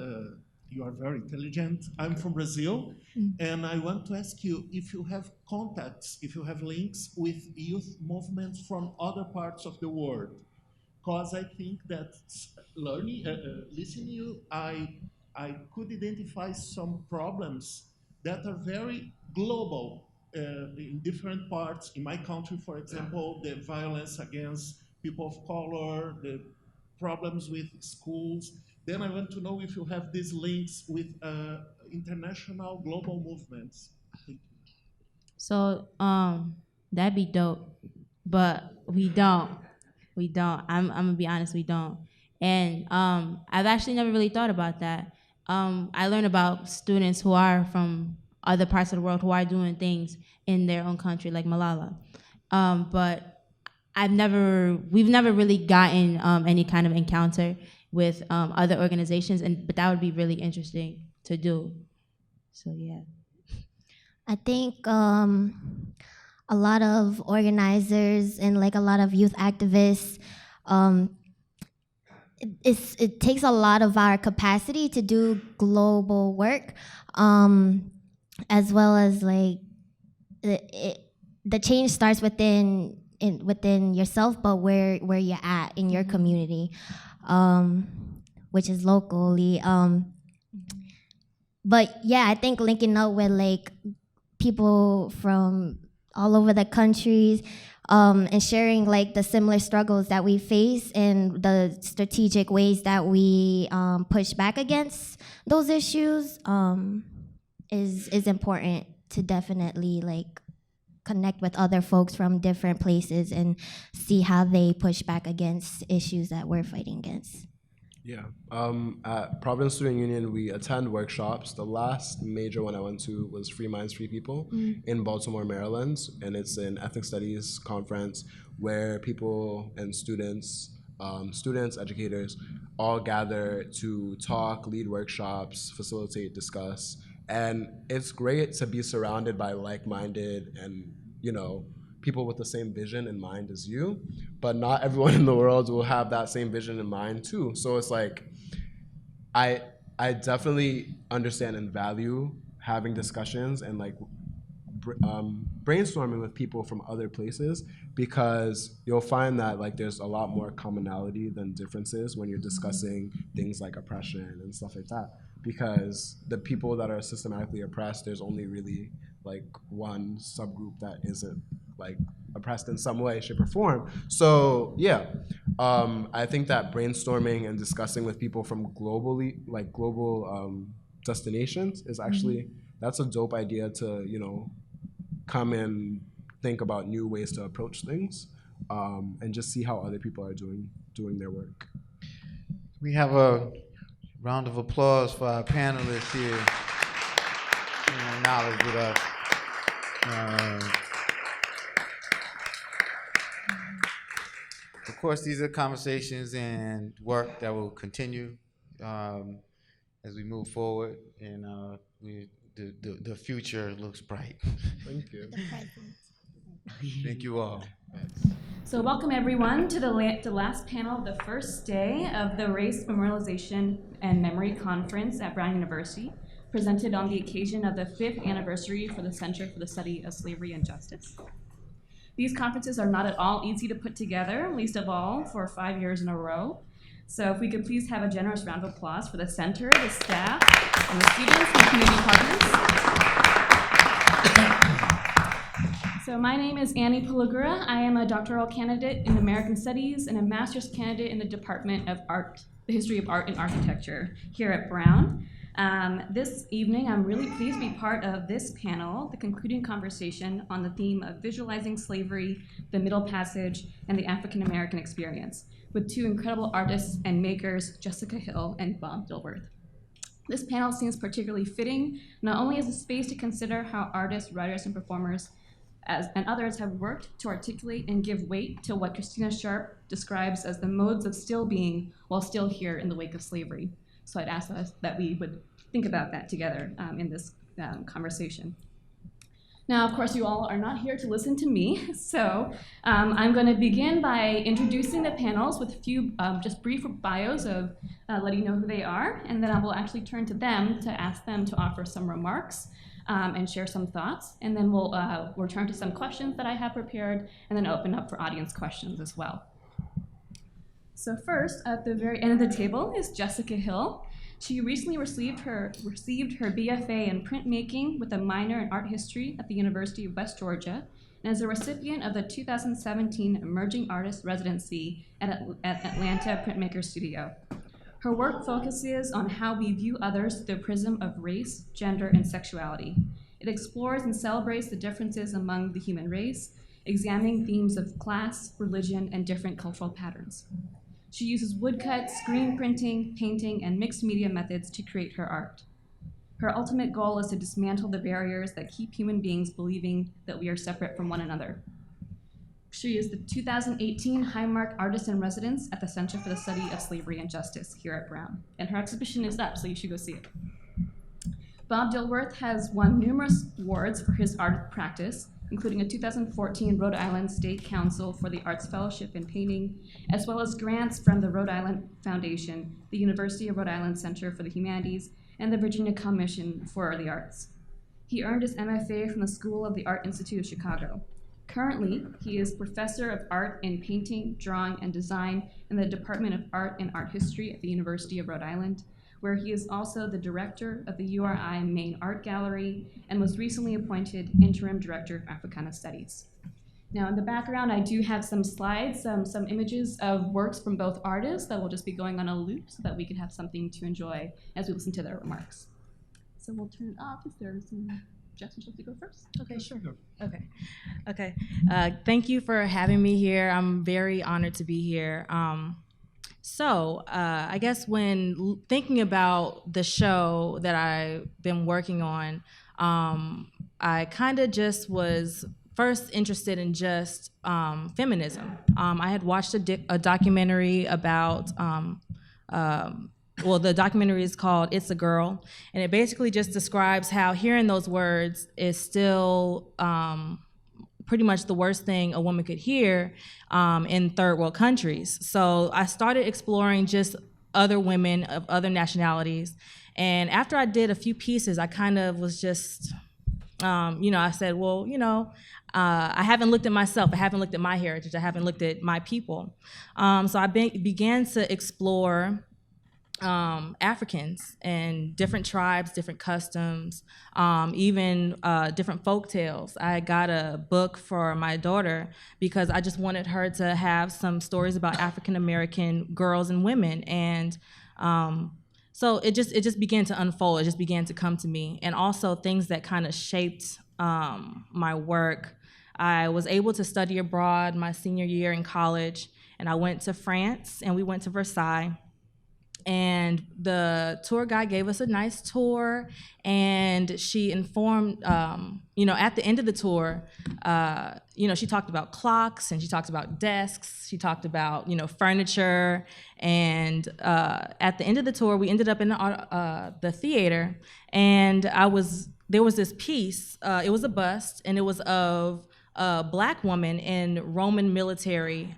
You are very intelligent. I'm from Brazil, and I want to ask you if you have contacts, if you have links with youth movements from other parts of the world. Because I think that learning, listening to you, I could identify some problems that are very global in different parts. In my country, for example, the violence against people of color, the problems with schools. Then I want to know if you have these links with international global movements. Thank you. So that'd be dope, but we don't. I'm gonna be honest, we don't. And I've actually never really thought about that. I learned about students who are from other parts of the world who are doing things in their own country, like Malala. But we've never really gotten any kind of encounter with other organizations, but that would be really interesting to do. So yeah. I think a lot of organizers and like a lot of youth activists, it takes a lot of our capacity to do global work, as well as like the change starts within yourself, but where you're at in your community, which is locally. But yeah, I think linking up with like people from all over the countries, and sharing like the similar struggles that we face and the strategic ways that we push back against those issues is important to definitely like connect with other folks from different places and see how they push back against issues that we're fighting against. Yeah. At Providence Student Union, we attend workshops. The last major one I went to was Free Minds, Free People in Baltimore, Maryland. And it's an ethnic studies conference where people and students, educators, all gather to talk, lead workshops, facilitate, discuss. And it's great to be surrounded by like-minded and, people with the same vision in mind as you, but not everyone in the world will have that same vision in mind too. So it's like, I definitely understand and value having discussions and like brainstorming with people from other places, because you'll find that like there's a lot more commonality than differences when you're discussing things like oppression and stuff like that. Because the people that are systematically oppressed, there's only really like one subgroup that isn't like oppressed in some way, shape, or form. So yeah, I think that brainstorming and discussing with people from global destinations is actually, that's a dope idea to, come and think about new ways to approach things, and just see how other people are doing their work. We have a round of applause for our panelists here, sharing knowledge with us. Of course, these are conversations and work that will continue as we move forward, and the future looks bright. Thank you. Thank you all. So welcome everyone to the last panel of the first day of the Race, Memorialization, and Memory Conference at Brown University, presented on the occasion of the 5th anniversary for the Center for the Study of Slavery and Justice. These conferences are not at all easy to put together, least of all for 5 years in a row. So if we could please have a generous round of applause for the center, the staff, and the students and community partners. So my name is Annie Palagra. I am a doctoral candidate in American Studies and a master's candidate in the Department of Art, the History of Art and Architecture here at Brown. This evening, I'm really pleased to be part of this panel, the concluding conversation on the theme of visualizing slavery, the Middle Passage, and the African American experience, with two incredible artists and makers, Jessica Hill and Bob Dilworth. This panel seems particularly fitting, not only as a space to consider how artists, writers, and performers and others have worked to articulate and give weight to what Christina Sharp describes as the modes of still being while still here in the wake of slavery. So I'd ask us that we would think about that together in this conversation. Now, of course, you all are not here to listen to me, so I'm going to begin by introducing the panels with a few just brief bios of letting you know who they are, and then I will actually turn to them to ask them to offer some remarks and share some thoughts, and then we'll return to some questions that I have prepared, and then open up for audience questions as well. So first, at the very end of the table is Jessica Hill. She recently received her BFA in printmaking with a minor in art history at the University of West Georgia, and is a recipient of the 2017 Emerging Artist Residency at Atlanta Printmaker Studio. Her work focuses on how we view others through the prism of race, gender, and sexuality. It explores and celebrates the differences among the human race, examining themes of class, religion, and different cultural patterns. She uses woodcut, screen printing, painting, and mixed media methods to create her art. Her ultimate goal is to dismantle the barriers that keep human beings believing that we are separate from one another. She is the 2018 Highmark Artist in Residence at the Center for the Study of Slavery and Justice here at Brown. And her exhibition is up, so you should go see it. Bob Dilworth has won numerous awards for his art practice, including a 2014 Rhode Island State Council for the Arts Fellowship in Painting, as well as grants from the Rhode Island Foundation, the University of Rhode Island Center for the Humanities, and the Virginia Commission for the Arts. He earned his MFA from the School of the Art Institute of Chicago. Currently, he is Professor of Art in Painting, Drawing, and Design in the Department of Art and Art History at the University of Rhode Island, where he is also the director of the URI Main Art Gallery and was recently appointed Interim Director of Africana Studies. Now, in the background, I do have some slides, some images of works from both artists that will just be going on a loop so that we can have something to enjoy as we listen to their remarks. So we'll turn it off if there's some. Jess, would you like to go first? Okay, sure. Okay. Thank you for having me here. I'm very honored to be here. I guess when thinking about the show that I've been working on, I kind of just was first interested in just feminism. I had watched a documentary about the documentary is called It's a Girl, and it basically just describes how hearing those words is still pretty much the worst thing a woman could hear in third world countries. So I started exploring just other women of other nationalities, and after I did a few pieces, I kind of was just, I said, I haven't looked at myself, I haven't looked at my heritage, I haven't looked at my people. So I began to explore Africans and different tribes, different customs, even different folk tales. I got a book for my daughter because I just wanted her to have some stories about African American girls and women, and so it just began to unfold. It just began to come to me, and also things that kind of shaped my work. I was able to study abroad my senior year in college, and I went to France, and we went to Versailles. And the tour guide gave us a nice tour, and she informed, at the end of the tour, she talked about clocks, and she talked about desks, she talked about, furniture, and at the end of the tour, we ended up in the theater, and there was this piece, it was a bust, and it was of a Black woman in Roman military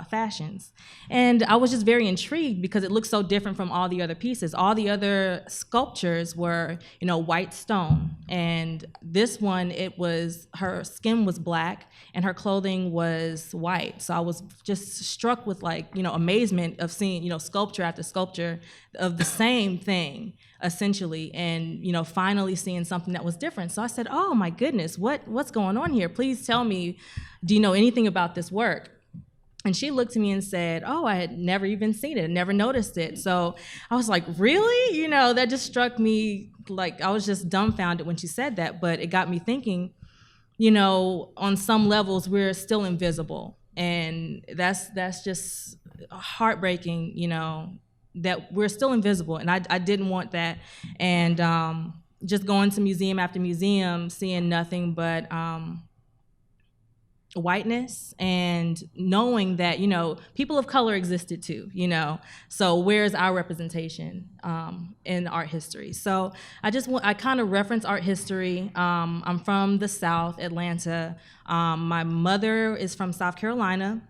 fashions. And I was just very intrigued because it looked so different from all the other pieces. All the other sculptures were, white stone. And this one, her skin was black and her clothing was white. So I was just struck with amazement of seeing, sculpture after sculpture of the same thing, essentially, and finally seeing something that was different. So I said, oh my goodness, what's going on here? Please tell me, do you know anything about this work? And she looked at me and said, oh, I had never even seen it, never noticed it. So I was like, really? That just struck me, I was just dumbfounded when she said that, but it got me thinking, on some levels, we're still invisible. And that's just heartbreaking, that we're still invisible. And I didn't want that. And just going to museum after museum, seeing nothing but whiteness, and knowing that people of color existed too, so where's our representation in art history? So I kind of reference art history. I'm from the South, Atlanta. My mother is from South Carolina,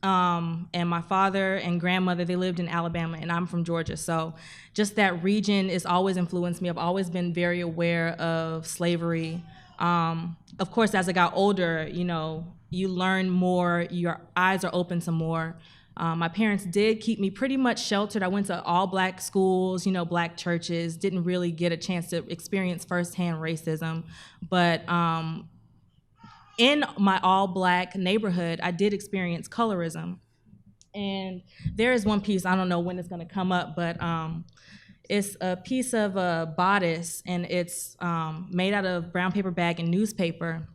and my father and grandmother, they lived in Alabama, and I'm from Georgia. So just that region has always influenced me. I've always been very aware of slavery. Of course, as I got older, you learn more, your eyes are open to more. My parents did keep me pretty much sheltered. I went to all black schools, black churches, didn't really get a chance to experience firsthand racism. But in my all black neighborhood, I did experience colorism. And there is one piece, I don't know when it's gonna come up, but it's a piece of a bodice, and it's made out of brown paper bag and newspaper.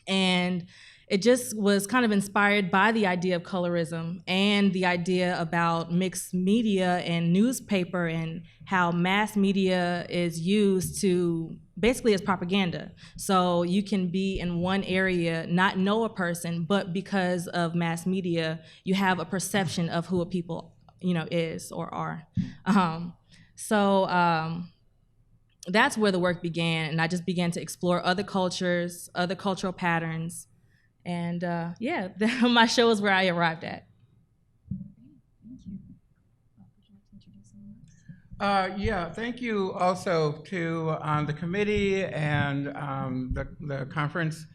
And it just was kind of inspired by the idea of colorism and the idea about mixed media and newspaper, and how mass media is used to basically as propaganda. So you can be in one area, not know a person, but because of mass media, you have a perception of who a people, is or are. So that's where the work began, and I just began to explore other cultures, other cultural patterns, and my show is where I arrived at. Thank you also to the committee and the conference.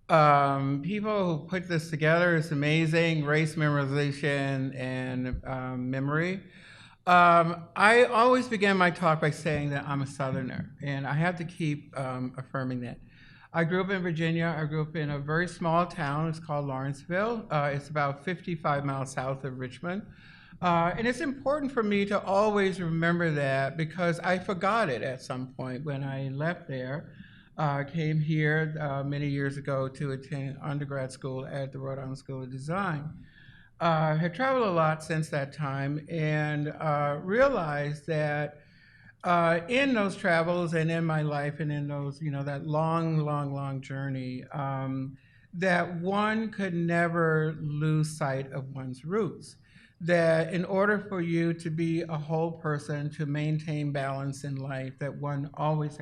People who put this together. It's amazing, race memorization and memory. I always begin my talk by saying that I'm a Southerner, and I have to keep affirming that. I grew up in Virginia. I grew up in a very small town. It's called Lawrenceville. It's about 55 miles south of Richmond. And it's important for me to always remember that, because I forgot it at some point when I left there. Came here many years ago to attend undergrad school at the Rhode Island School of Design. Had traveled a lot since that time, and realized that in those travels and in my life and in those, that long journey, that one could never lose sight of one's roots. That in order for you to be a whole person, to maintain balance in life, that one always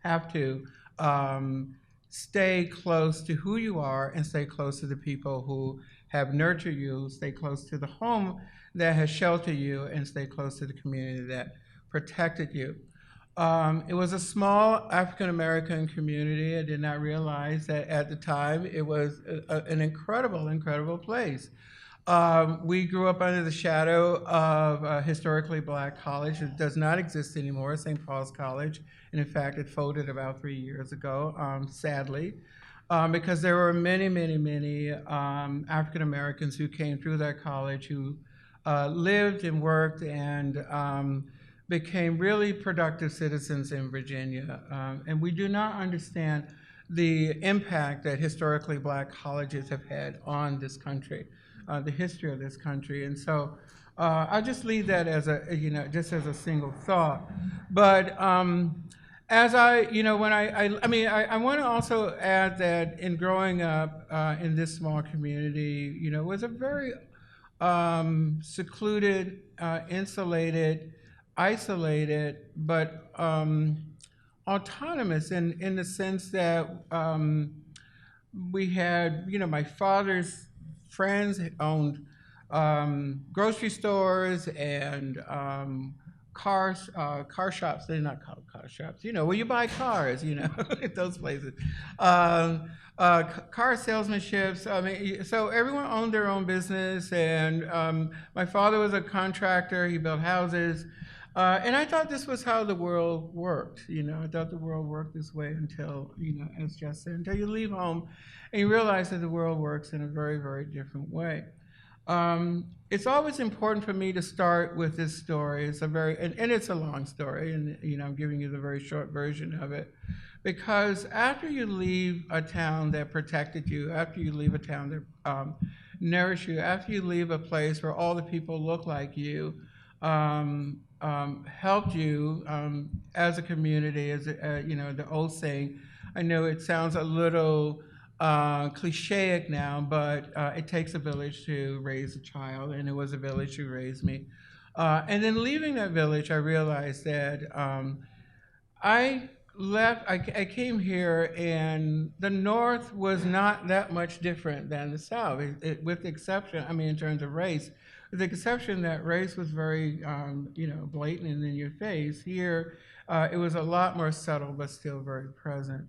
have to stay close to who you are and stay close to the people who have nurtured you, stay close to the home that has sheltered you, and stay close to the community that protected you. It was a small African-American community. I did not realize that at the time it was an incredible place. We grew up under the shadow of a historically black college. It does not exist anymore, St. Paul's College. And in fact, it folded about 3 years ago, sadly, because there were many African Americans who came through that college who lived and worked and became really productive citizens in Virginia. And we do not understand the impact that historically black colleges have had on this country. The history of this country. And so I'll just leave that as just as a single thought. But as I want to also add that in growing up in this small community, it was a very secluded, insulated, isolated, but autonomous in the sense that we had, my father's friends owned grocery stores and car shops. They're not called car shops, where you buy cars, at those places. Car salesmanships. I mean, so everyone owned their own business, and my father was a contractor. He built houses, and I thought this was how the world worked. I thought the world worked this way until, as Jess said, until you leave home and you realize that the world works in a very, very different way. It's always important for me to start with this story. It's and it's a long story, and I'm giving you the very short version of it, because after you leave a town that protected you, after you leave a town that nourished you, after you leave a place where all the people look like you, helped you as a community, as the old saying. I know it sounds a little clichéic now, but it takes a village to raise a child, and it was a village who raised me. And then leaving that village, I realized that I came here, and the North was not that much different than the South, with the exception, in terms of race, with the exception that race was very, blatant and in your face. Here, it was a lot more subtle, but still very present.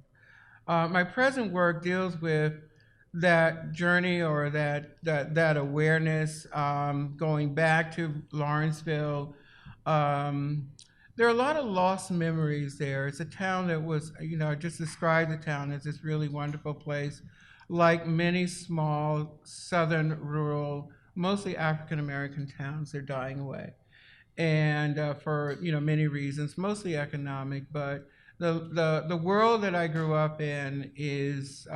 My present work deals with that journey, or that awareness, going back to Lawrenceville. There are a lot of lost memories there. It's a town that was, I just described the town as this really wonderful place. Like many small, southern, rural, mostly African-American towns, they're dying away. And for, many reasons, mostly economic, but the world that I grew up in is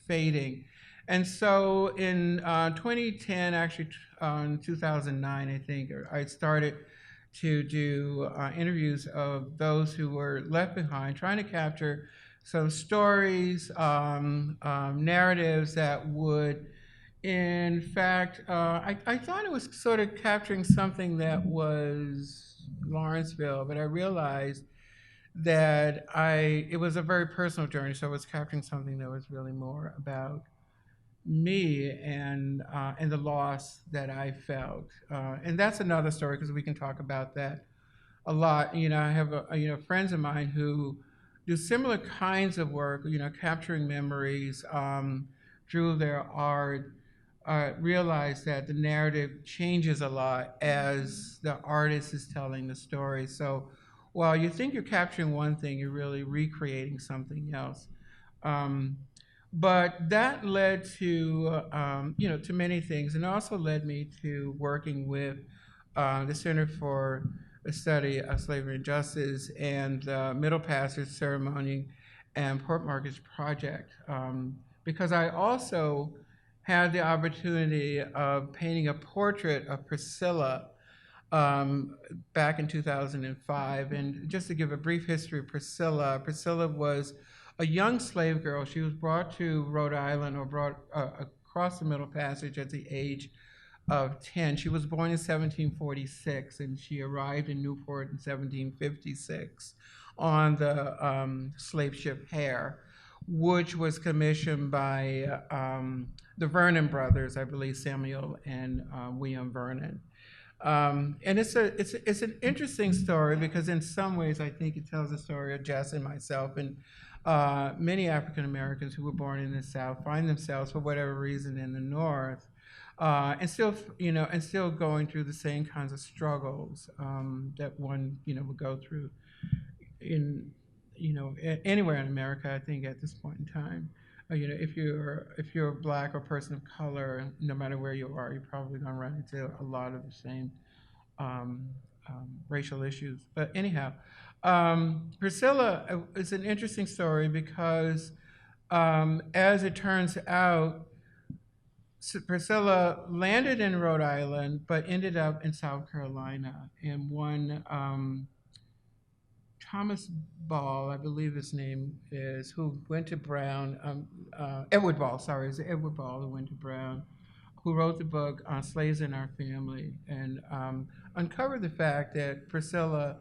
fading. And so in 2010, actually in 2009, I think, I started to do interviews of those who were left behind, trying to capture some stories, narratives that would, in fact, I thought it was sort of capturing something that was Lawrenceville, but I realized that it was a very personal journey, so I was capturing something that was really more about me and the loss that I felt. And that's another story, because we can talk about that a lot. I have friends of mine who do similar kinds of work, capturing memories through their art. Realize that the narrative changes a lot as the artist is telling the story. So while you think you're capturing one thing, you're really recreating something else. But that led to, to many things, and also led me to working with the Center for the Study of Slavery and Justice and the Middle Passage Ceremony and Port Mortgage Project, because I also had the opportunity of painting a portrait of Priscilla back in 2005. And just to give a brief history of Priscilla, Priscilla was a young slave girl. She was brought to Rhode Island, or brought across the Middle Passage at the age of 10. She was born in 1746, and she arrived in Newport in 1756 on the slave ship Hare, which was commissioned by the Vernon brothers, I believe Samuel and William Vernon. And it's an interesting story, because in some ways I think it tells the story of Jess and myself, and many African Americans who were born in the South find themselves, for whatever reason, in the North, and still going through the same kinds of struggles that one would go through in anywhere in America, I think, at this point in time. If you're a Black or person of color, no matter where you are, you're probably going to run into a lot of the same racial issues. But anyhow, Priscilla is an interesting story, because as it turns out, Priscilla landed in Rhode Island, but ended up in South Carolina, and one Thomas Ball, I believe his name is, who went to Brown, Edward Ball, sorry, it's Edward Ball who went to Brown, who wrote the book Slaves in Our Family, and uncovered the fact that Priscilla,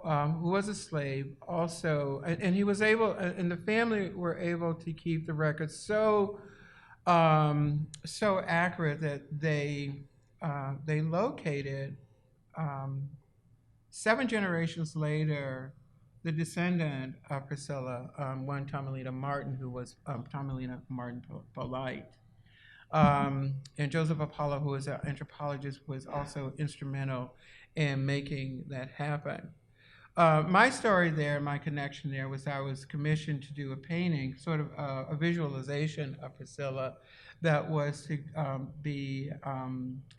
who was a slave, also, and he was able, and the family were able to keep the records so so accurate that they located 7 generations later the descendant of Priscilla, one Tomelina Martin, who was Tomelina Martin Polite. And Joseph Apollo, who was an anthropologist, was also instrumental in making that happen. My story there, my connection there, was I was commissioned to do a painting, sort of a visualization of Priscilla that was to be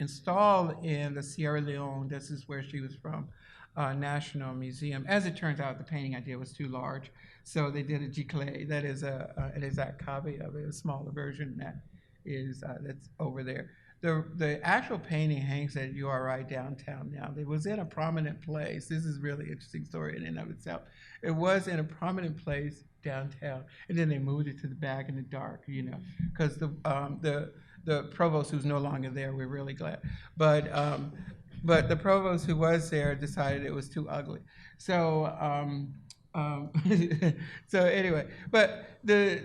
installed in the Sierra Leone, this is where she was from, National Museum. As it turns out, the painting idea was too large, so they did a giclée, that is an exact copy of it, a smaller version that is that's over there. The actual painting hangs at URI downtown now. It was in a prominent place. This is really interesting story in and of itself. It was in a prominent place downtown, and then they moved it to the back in the dark, you know, because the provost, who's no longer there, we're really glad, but the provost who was there decided it was too ugly. So so anyway, but there's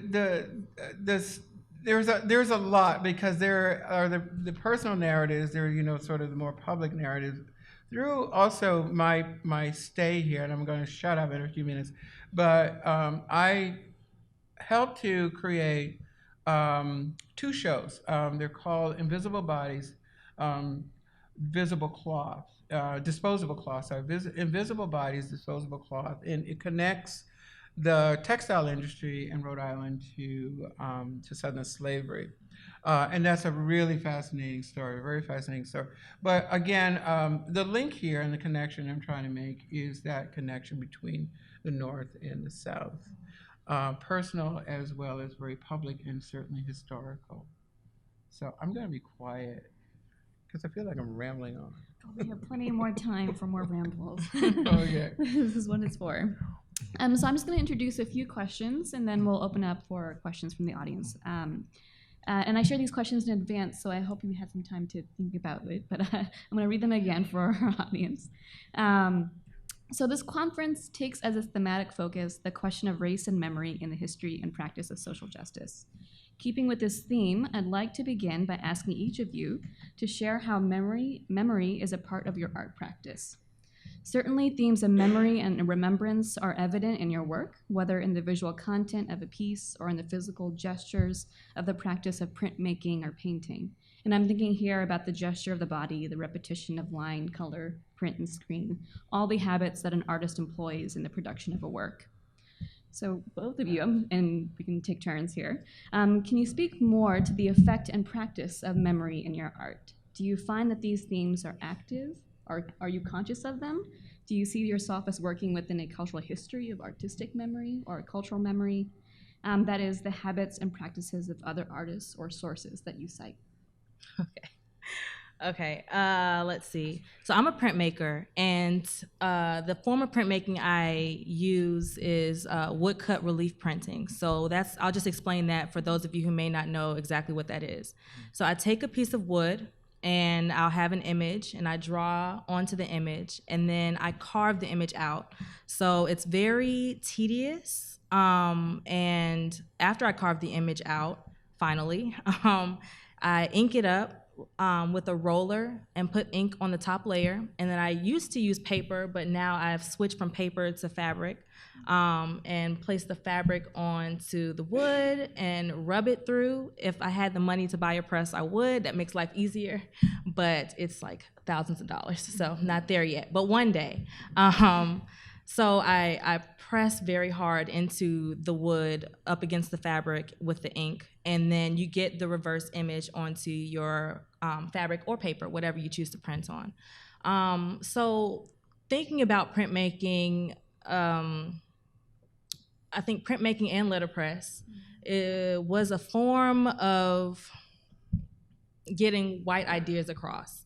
a lot, because there are the personal narratives, there are, you know, sort of the more public narratives. Through also my stay here, and I'm going to shut up in a few minutes, but I helped to create 2 shows. They're called Invisible Bodies, Visible Cloth, Disposable Cloth, sorry, Invisible Bodies, Disposable Cloth, and it connects the textile industry in Rhode Island to Southern slavery. And that's a really fascinating story, very fascinating story. But again, the link here and the connection I'm trying to make is that connection between the North and the South. Personal as well as very public and certainly historical. So I'm gonna be quiet because I feel like I'm rambling on. Oh, we have plenty more time for more rambles. Okay. This is what it's for. So I'm just going to introduce a few questions, and then we'll open up for questions from the audience. And I shared these questions in advance, so I hope you had some time to think about it, but I'm going to read them again for our audience. So this conference takes as its thematic focus the question of race and memory in the history and practice of social justice. Keeping with this theme, I'd like to begin by asking each of you to share how memory is a part of your art practice. Certainly, themes of memory and remembrance are evident in your work, whether in the visual content of a piece or in the physical gestures of the practice of printmaking or painting. And I'm thinking here about the gesture of the body, the repetition of line, color, print, and screen, all the habits that an artist employs in the production of a work. So both of you, and we can take turns here, can you speak more to the effect and practice of memory in your art? Do you find that these themes are active? Are you conscious of them? Do you see yourself as working within a cultural history of artistic memory or cultural memory? That is, the habits and practices of other artists or sources that you cite. Okay, let's see. So I'm a printmaker, and the form of printmaking I use is woodcut relief printing. So I'll just explain that for those of you who may not know exactly what that is. So I take a piece of wood, and I'll have an image, and I draw onto the image, and then I carve the image out. So it's very tedious, and after I carve the image out, finally, I ink it up with a roller and put ink on the top layer. And then I used to use paper, but now I've switched from paper to fabric, and place the fabric onto the wood and rub it through. If I had the money to buy a press, I would. That makes life easier, but it's like thousands of dollars, so not there yet, but one day. So I press very hard into the wood up against the fabric with the ink, and then you get the reverse image onto your fabric or paper, whatever you choose to print on. So thinking about printmaking, I think printmaking and letterpress was a form of getting white ideas across.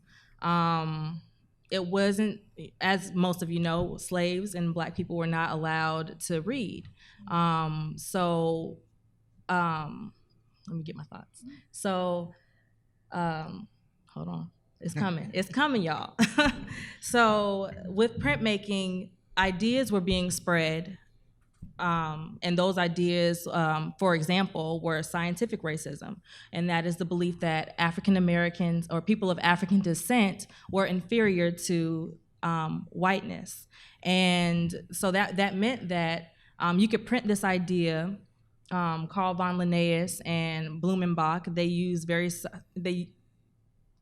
It wasn't, as most of you know, slaves and Black people were not allowed to read. Let me get my thoughts. So, hold on, it's coming, y'all. So with printmaking, ideas were being spread And those ideas, for example, were scientific racism. And that is the belief that African Americans or people of African descent were inferior to whiteness. And so that meant that you could print this idea. Carl von Linnaeus and Blumenbach, they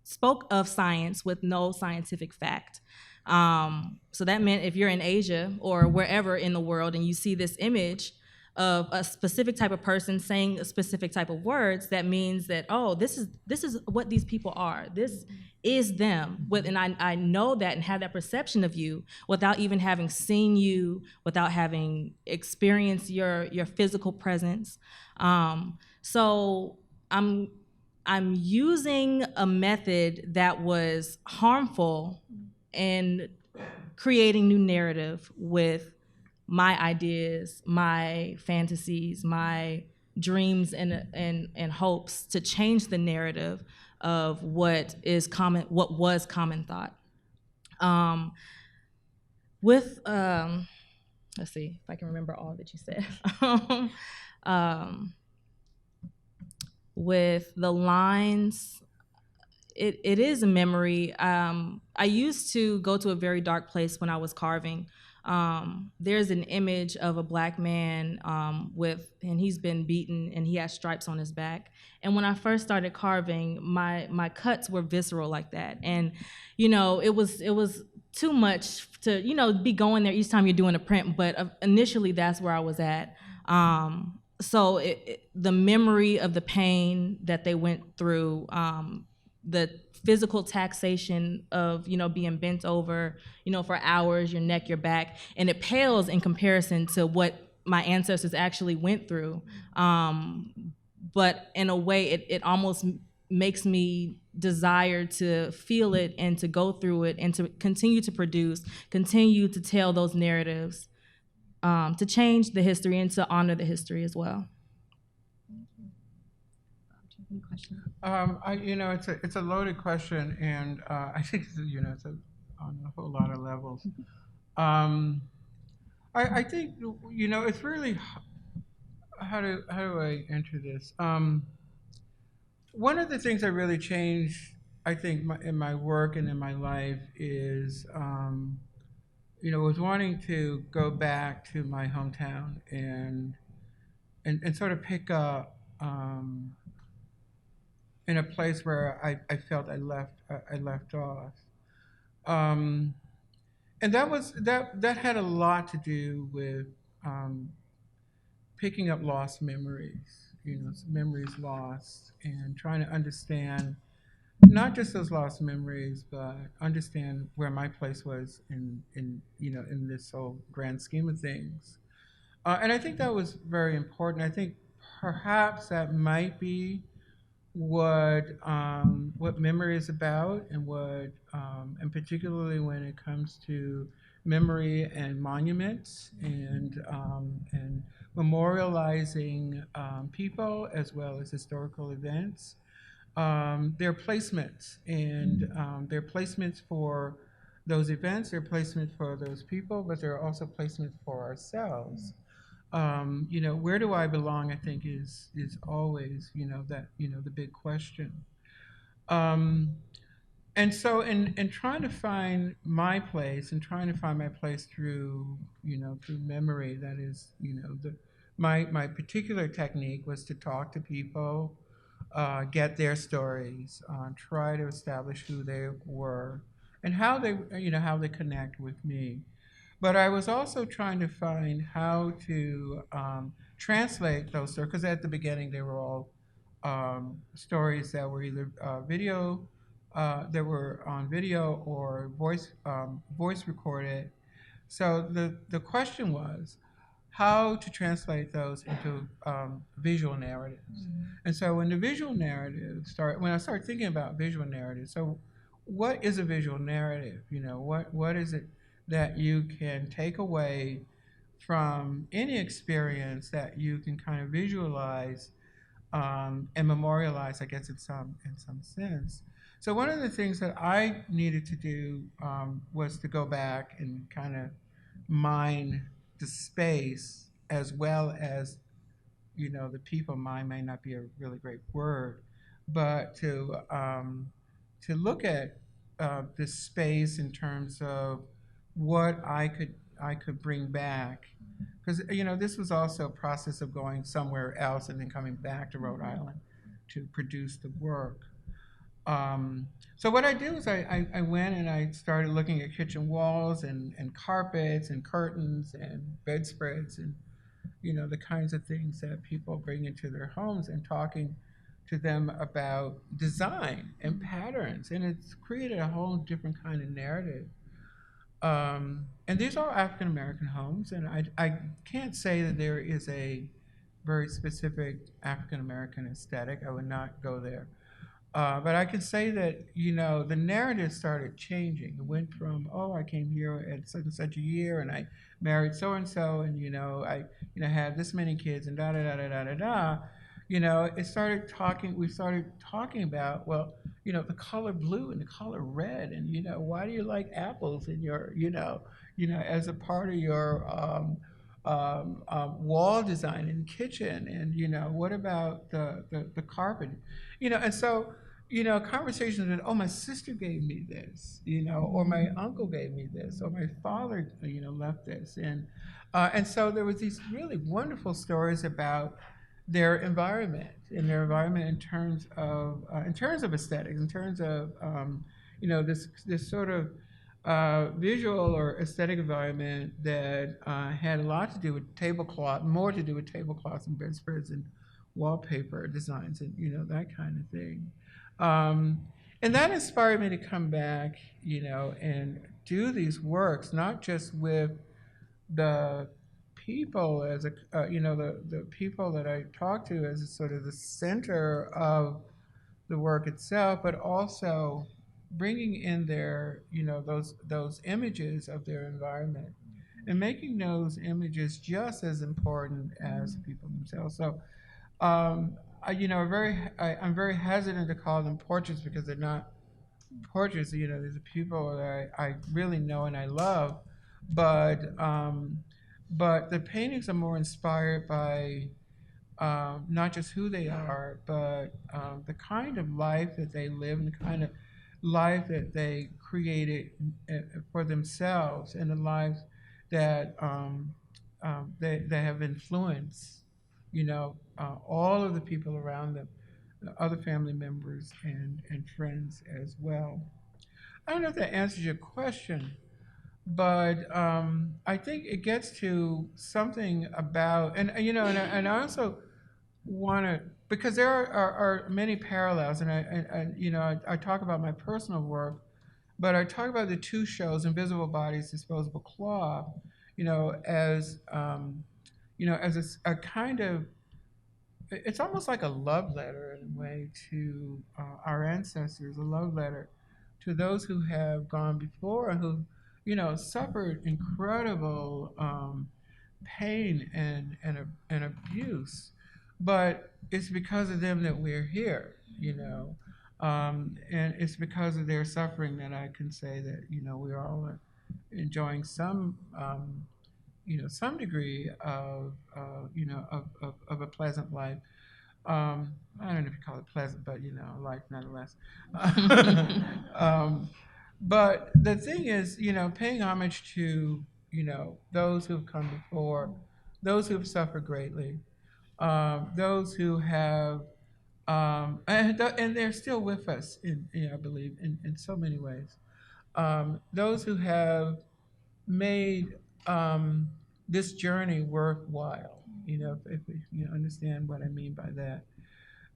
spoke of science with no scientific fact. So that meant if you're in Asia or wherever in the world and you see this image of a specific type of person saying a specific type of words, that means that, oh, this is what these people are. This is them. And I know that and have that perception of you without even having seen you, without having experienced your physical presence. So I'm using a method that was harmful and creating new narrative with my ideas, my fantasies, my dreams and hopes to change the narrative of what was common thought. Let's see if I can remember all that you said. With the lines, it is a memory. I used to go to a very dark place when I was carving. There's an image of a black man and he's been beaten and he has stripes on his back. And when I first started carving, my cuts were visceral like that. And, it was too much to, be going there each time you're doing a print, but initially that's where I was at. So the memory of the pain that they went through, the physical taxation of, being bent over, for hours, your neck, your back, and it pales in comparison to what my ancestors actually went through. But in a way, it almost makes me desire to feel it and to go through it and to continue to produce, continue to tell those narratives, to change the history and to honor the history as well. Any questions? It's a loaded question, and I think it's on a whole lot of levels. I think it's really how do I enter this? One of the things that really changed, I think, in my work and in my life is, was wanting to go back to my hometown and sort of pick up. In a place where I felt I left off, and that had a lot to do with picking up lost memories, memories lost, and trying to understand not just those lost memories, but understand where my place was in this whole grand scheme of things. And I think that was very important. I think perhaps that might be what memory is about, and and particularly when it comes to memory and monuments and memorializing people as well as historical events. Their placements and their placements for those events, their placements for those people, but there are also placements for ourselves. Where do I belong, I think is always, the big question. And so in trying to find my place and trying to find my place through memory, that is, my particular technique was to talk to people, get their stories, try to establish who they were and how they connect with me. But I was also trying to find how to translate those stories, because at the beginning they were all stories that were either video, that were on video or voice recorded. So the question was how to translate those into visual narratives. Mm-hmm. And so when the visual narrative when I started thinking about visual narratives, so what is a visual narrative? What is it that you can take away from any experience that you can kind of visualize and memorialize, I guess, in some sense. So one of the things that I needed to do was to go back and kind of mine the space as well as, the people. Mine may not be a really great word, but to look at this space in terms of what I could bring back, because this was also a process of going somewhere else and then coming back to Rhode Island to produce the work. So what I do is I went and I started looking at kitchen walls and carpets and curtains and bedspreads and the kinds of things that people bring into their homes, and talking to them about design and patterns, and it's created a whole different kind of narrative. And these are African American homes, and I can't say that there is a very specific African American aesthetic. I would not go there. But I can say that, the narrative started changing. It went from, oh, I came here at such and such a year, and I married so and so, and I had this many kids, and da da da da da da da. We started talking about, well, the color blue and the color red, and why do you like apples in your, as a part of your wall design in the kitchen, and what about the carpet, and so. Conversations that, oh, my sister gave me this, or my uncle gave me this, or my father, left this, and so there was these really wonderful stories about their environment, in terms of aesthetics, in terms of this sort of visual or aesthetic environment that had a lot to do with more to do with tablecloths and bedspreads and wallpaper designs and that kind of thing. And that inspired me to come back, and do these works, not just with the people as the people that I talk to as sort of the center of the work itself, but also bringing in their, those images of their environment and making those images just as important as the people themselves. So, I'm very hesitant to call them portraits because they're not portraits. These are people that I really know and I love, but the paintings are more inspired by not just who they are, but the kind of life that they live and the kind of life that they created for themselves, and the lives that they have influenced, all of the people around them, the other family members and friends as well. I don't know if that answers your question, but I think it gets to something about, and I also want to, because there are many parallels, and I talk about my personal work, but I talk about the two shows, Invisible Bodies, Disposable Cloth, as a kind of, it's almost like a love letter in a way to our ancestors, a love letter to those who have gone before and who, suffered incredible pain and abuse. But it's because of them that we're here, and it's because of their suffering that I can say that, we're all enjoying some degree of a pleasant life. I don't know if you call it pleasant, but life nonetheless. But the thing is, paying homage to those who have come before, those who have suffered greatly, those who have, and they're still with us, I believe, in so many ways. Those who have made this journey worthwhile, if you understand what I mean by that.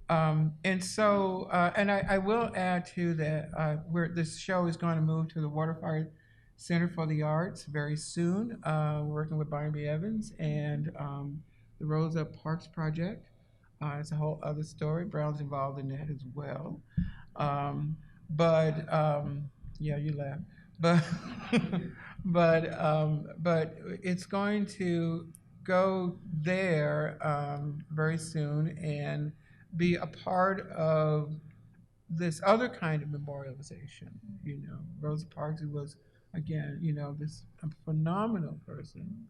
And so, and I will add too that this show is going to move to the Waterfire Center for the Arts very soon, working with Barnaby Evans and the Rosa Parks Project. It's a whole other story. Brown's involved in that as well. Yeah, you laugh. But it's going to go there very soon and be a part of this other kind of memorialization. Rosa Parks was, again, this phenomenal person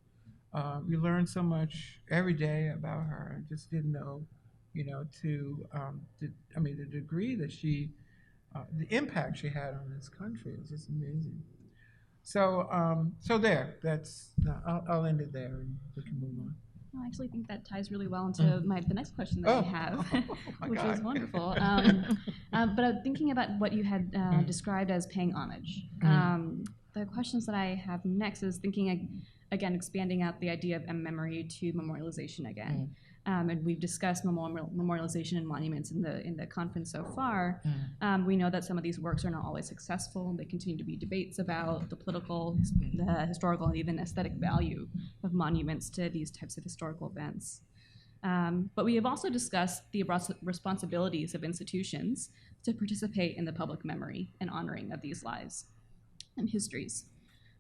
you learn so much every day about her. I just didn't know, the degree that the impact she had on this country is just amazing. So, I'll end it there and we can move on. I actually think that ties really well into the next question that I have, which was wonderful. But I'm thinking about what you had described as paying homage. The questions that I have next is thinking, again, expanding out the idea of memory to memorialization again. And we've discussed memorialization and monuments in the conference so far. We know that some of these works are not always successful. There continue to be debates about the political, the historical, and even aesthetic value of monuments to these types of historical events. But we have also discussed the responsibilities of institutions to participate in the public memory and honoring of these lives and histories.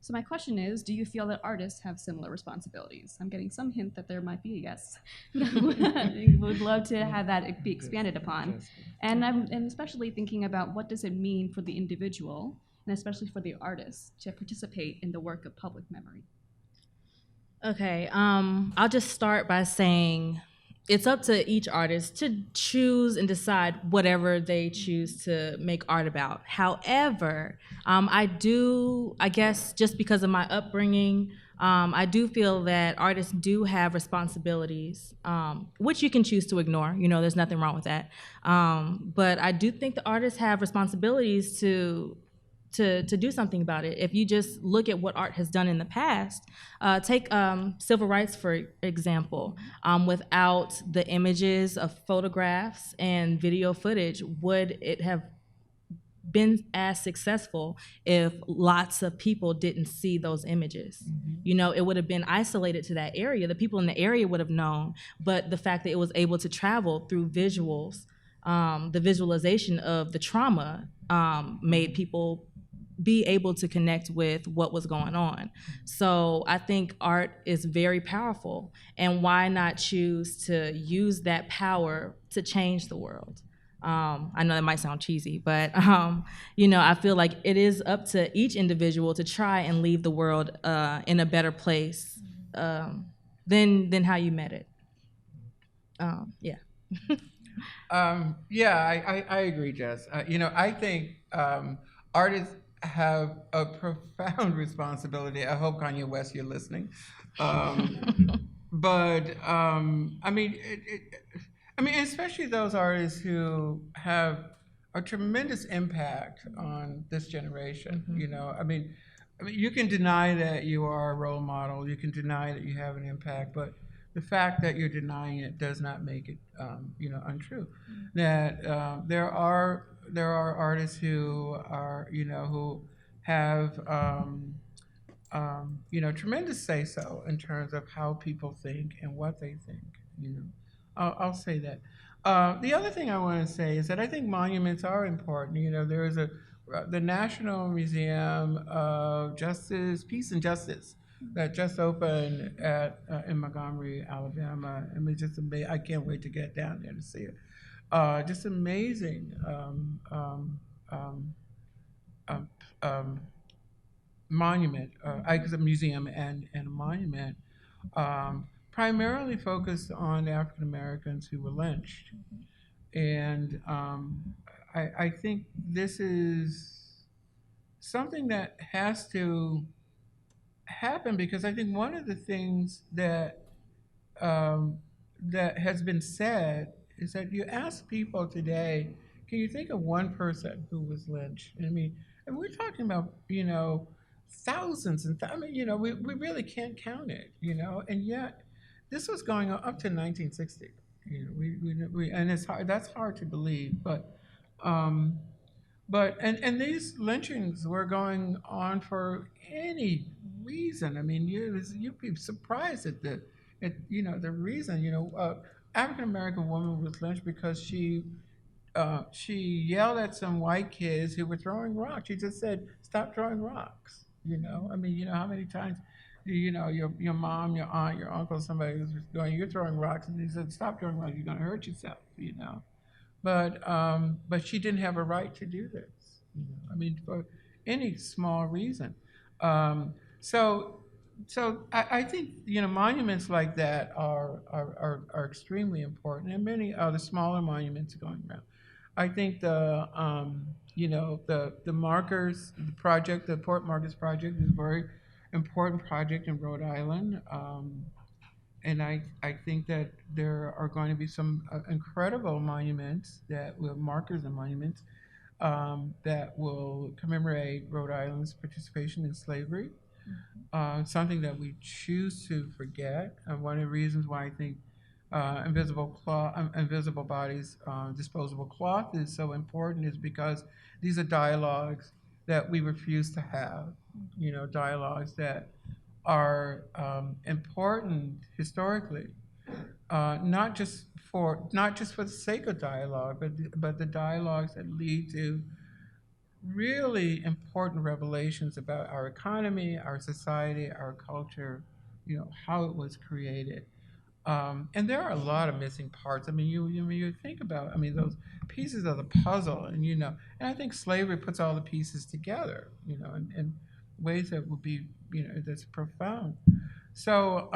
So my question is, do you feel that artists have similar responsibilities? I'm getting some hint that there might be a yes. I would love to have that be expanded upon. And I'm especially thinking about what does it mean for the individual, and especially for the artist, to participate in the work of public memory. Okay, I'll just start by saying it's up to each artist to choose and decide whatever they choose to make art about. However, I guess just because of my upbringing, I do feel that artists do have responsibilities, which you can choose to ignore. There's nothing wrong with that. But I do think the artists have responsibilities to do something about it. If you just look at what art has done in the past, take civil rights, for example. Without the images of photographs and video footage, would it have been as successful if lots of people didn't see those images? It would have been isolated to that area. The people in the area would have known, but the fact that it was able to travel through visuals, the visualization of the trauma made people be able to connect with what was going on. So I think art is very powerful, and why not choose to use that power to change the world? I know that might sound cheesy, but I feel like it is up to each individual to try and leave the world in a better place than how you met it. I agree, Jess. I think artists have a profound responsibility. I hope, Kanye West, you're listening. Especially those artists who have a tremendous impact on this generation. You can deny that you are a role model. You can deny that you have an impact, but the fact that you're denying it does not make it, untrue. That there are artists who are, who have, tremendous say-so in terms of how people think and what they think. I'll say that. The other thing I want to say is that I think monuments are important. There is the National Museum of Justice, Peace and Justice, that just opened in Montgomery, Alabama. Just amazing. I can't wait to get down there to see it. Just amazing monument, a museum and a monument, primarily focused on African Americans who were lynched. And I think this is something that has to happen, because I think one of the things that has been said is that you ask people today, can you think of one person who was lynched? And we're talking about, thousands and we really can't count it, and yet this was going on up to 1960. And it's hard. That's hard to believe, but these lynchings were going on for any reason. You'd be surprised at the reason. African American woman was lynched because she yelled at some white kids who were throwing rocks. She just said, "Stop throwing rocks." How many times, your mom, your aunt, your uncle, somebody was going, "You're throwing rocks," and he said, "Stop throwing rocks. You're going to hurt yourself." But she didn't have a right to do this. For any small reason. So So I think, monuments like that are extremely important, and many other smaller monuments going around. I think the markers, the project, the Port Markers project is a very important project in Rhode Island. And I think that there are going to be some incredible monuments markers and monuments that will commemorate Rhode Island's participation in slavery. Something that we choose to forget. One of the reasons why I think invisible bodies, disposable cloth is so important is because these are dialogues that we refuse to have. Dialogues that are important historically, not just for the sake of dialogue, but the dialogues that lead to really important revelations about our economy, our society, our culture, how it was created. And there are a lot of missing parts. I mean, you think about, those pieces of the puzzle, and I think slavery puts all the pieces together, in ways that would be, that's profound. So,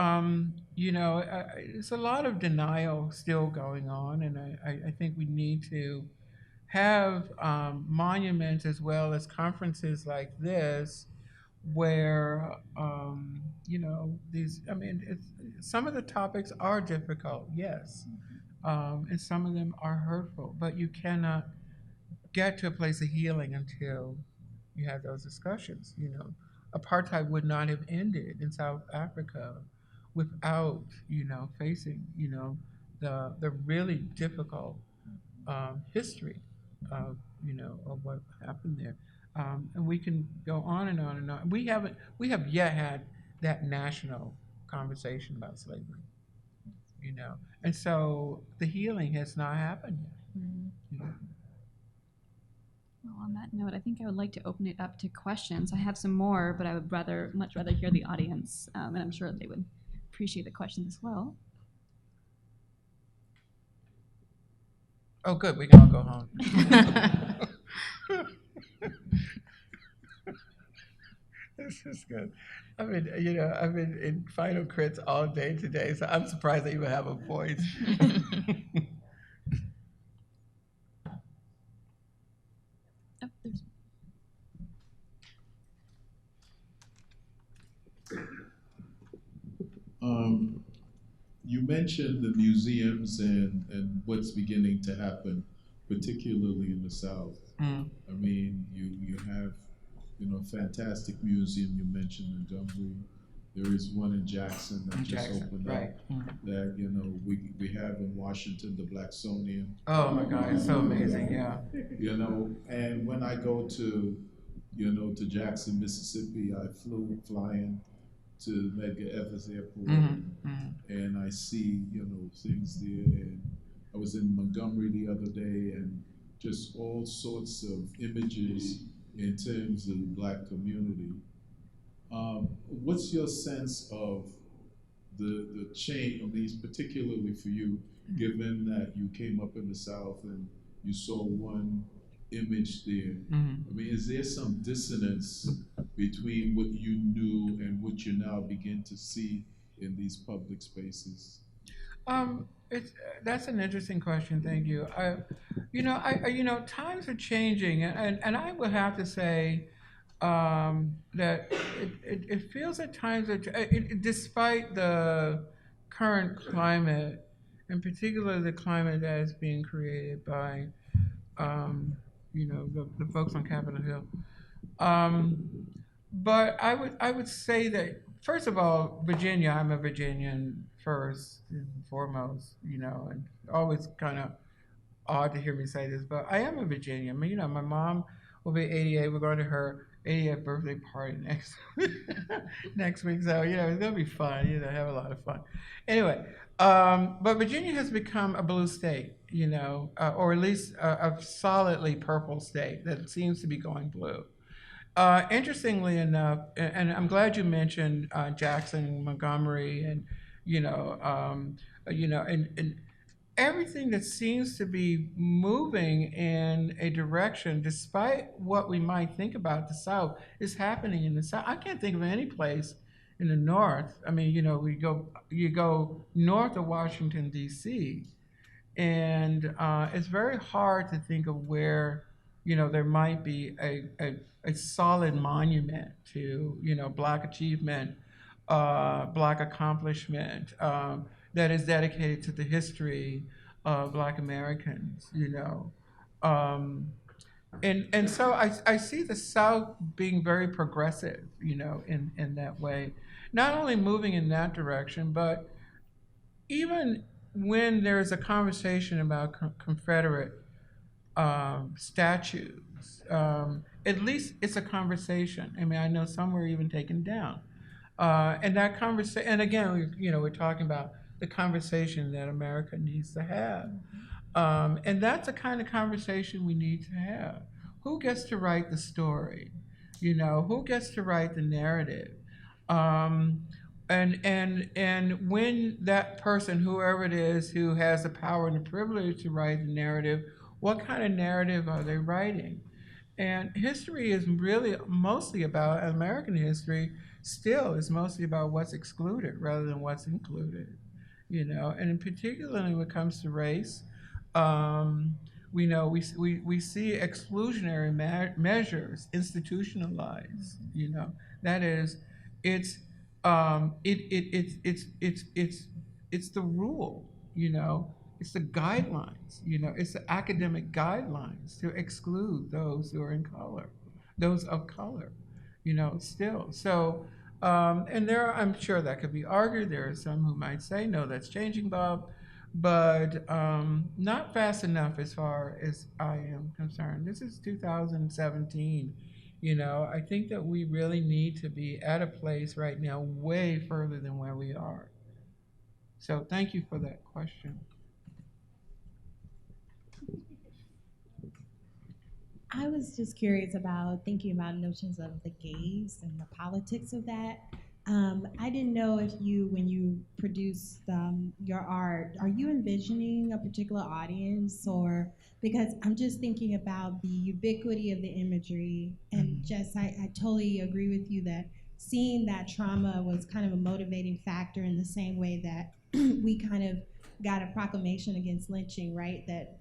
it's a lot of denial still going on, and I think we need to have monuments as well as conferences like this where some of the topics are difficult, yes, and some of them are hurtful, but you cannot get to a place of healing until you have those discussions. Apartheid would not have ended in South Africa without facing the really difficult history of what happened there. And we can go on and on and on. We have yet had that national conversation about slavery, and so the healing has not happened yet. Well, on that note, I think I would like to open it up to questions. I have some more, but I would much rather hear the audience, and I'm sure they would appreciate the questions as well. Oh, good. We can all go home. This is good. I've been in final crits all day today, so I'm surprised I even have a voice. You mentioned the museums and what's beginning to happen, particularly in the South. Mm. I mean, you have, fantastic museum you mentioned in Montgomery. There is one in Jackson that just opened right. up. That we have in Washington, the Blacksonian. Oh my God, it's so amazing, yeah. And when I go to Jackson, Mississippi, I fly in to Medgar Evers Airport, and I see things there. And I was in Montgomery the other day, and just all sorts of images in terms of the Black community. What's your sense of the change of these, particularly for you, given that you came up in the South and you saw one image there? I mean, is there some dissonance between what you knew and what you now begin to see in these public spaces? That's an interesting question. Thank you. Times are changing, and I would have to say that it feels at times that despite the current climate, in particular the climate that is being created by the folks on Capitol Hill. But I would say that, first of all, Virginia, I'm a Virginian first and foremost, and always kind of odd to hear me say this, but I am a Virginian. My mom will be 88. We're going to her 88th birthday party next week. So, it's going to be fun, have a lot of fun. Anyway, but Virginia has become a blue state, or at least a solidly purple state that seems to be going blue. Interestingly enough, and I'm glad you mentioned Jackson, Montgomery, and and everything that seems to be moving in a direction, despite what we might think about the South, is happening in the South. I can't think of any place in the north. I mean, you go north of Washington, D.C., and it's very hard to think of where, there might be a solid monument to, Black achievement, Black accomplishment, that is dedicated to the history of Black Americans, And so I see the South being very progressive, in that way. Not only moving in that direction, but even when there's a conversation about Confederate statues, at least it's a conversation. I mean, I know some were even taken down. And that conversation, and again, we're talking about the conversation that America needs to have. And that's the kind of conversation we need to have. Who gets to write the story? Who gets to write the narrative? And when that person, whoever it is, who has the power and the privilege to write the narrative, what kind of narrative are they writing? And history is really mostly about, American history still is mostly about what's excluded rather than what's included, and in particularly when it comes to race, we see exclusionary measures institutionalized, that is, it's the rule, it's the guidelines, it's the academic guidelines to exclude those who are in color, those of color, still. So, and I'm sure that could be argued. There are some who might say, no, that's changing, Bob, but not fast enough as far as I am concerned. This is 2017. I think that we really need to be at a place right now way further than where we are. So thank you for that question. I was just curious about thinking about notions of the gaze and the politics of that. I didn't know if when you produced your art, are you envisioning a particular audience, or because I'm just thinking about the ubiquity of the imagery, and I totally agree with you that seeing that trauma was kind of a motivating factor in the same way that we kind of got a proclamation against lynching, right? That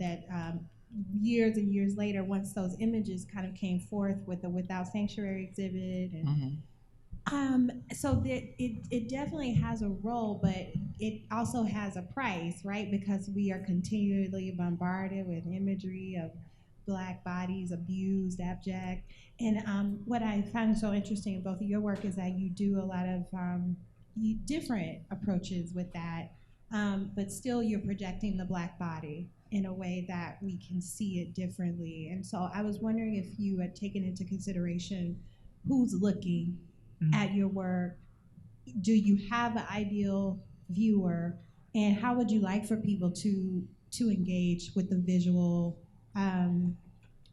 years and years later, once those images kind of came forth with the Without Sanctuary exhibit, and so it definitely has a role, but it also has a price, right? Because we are continually bombarded with imagery of Black bodies abused, abject. And what I find so interesting in both of your work is that you do a lot of different approaches with that, but still you're projecting the Black body in a way that we can see it differently. And so I was wondering if you had taken into consideration who's looking at your work. Do you have an ideal viewer, and how would you like for people to engage with the visual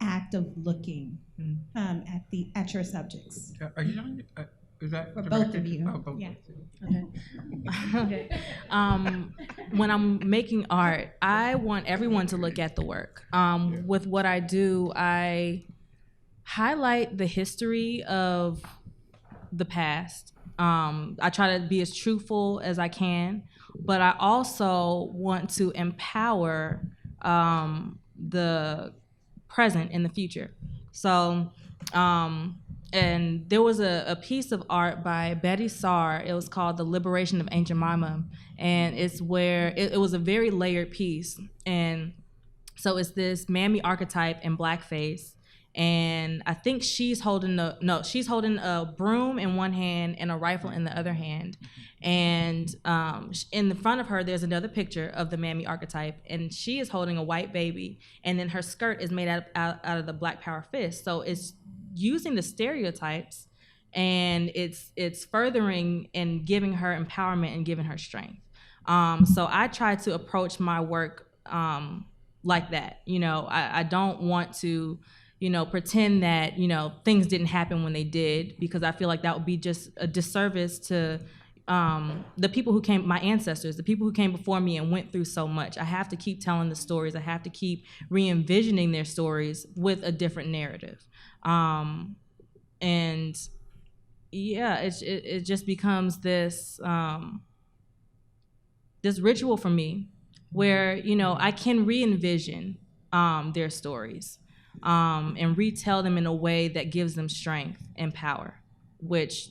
act of looking at your subjects? Are you talking? Is that for both of you? Oh, both. Yeah. Okay. When I'm making art, I want everyone to look at the work. With what I do, I highlight the history of the past. I try to be as truthful as I can, but I also want to empower the present and the future. So, and there was a piece of art by Betty Saar. It was called The Liberation of Aunt Jemima. And it's where, it was a very layered piece. And so it's this mammy archetype in blackface. And I think she's holding a broom in one hand and a rifle in the other hand. And in the front of her, there's another picture of the mammy archetype, and she is holding a white baby, and then her skirt is made out of the Black Power fist. So it's using the stereotypes, and it's furthering and giving her empowerment and giving her strength. So I try to approach my work like that. I don't want to pretend that, things didn't happen when they did, because I feel like that would be just a disservice to the people who came, my ancestors, the people who came before me and went through so much. I have to keep telling the stories. I have to keep re-envisioning their stories with a different narrative. And yeah, it just becomes this this ritual for me, where I can re-envision their stories and retell them in a way that gives them strength and power, which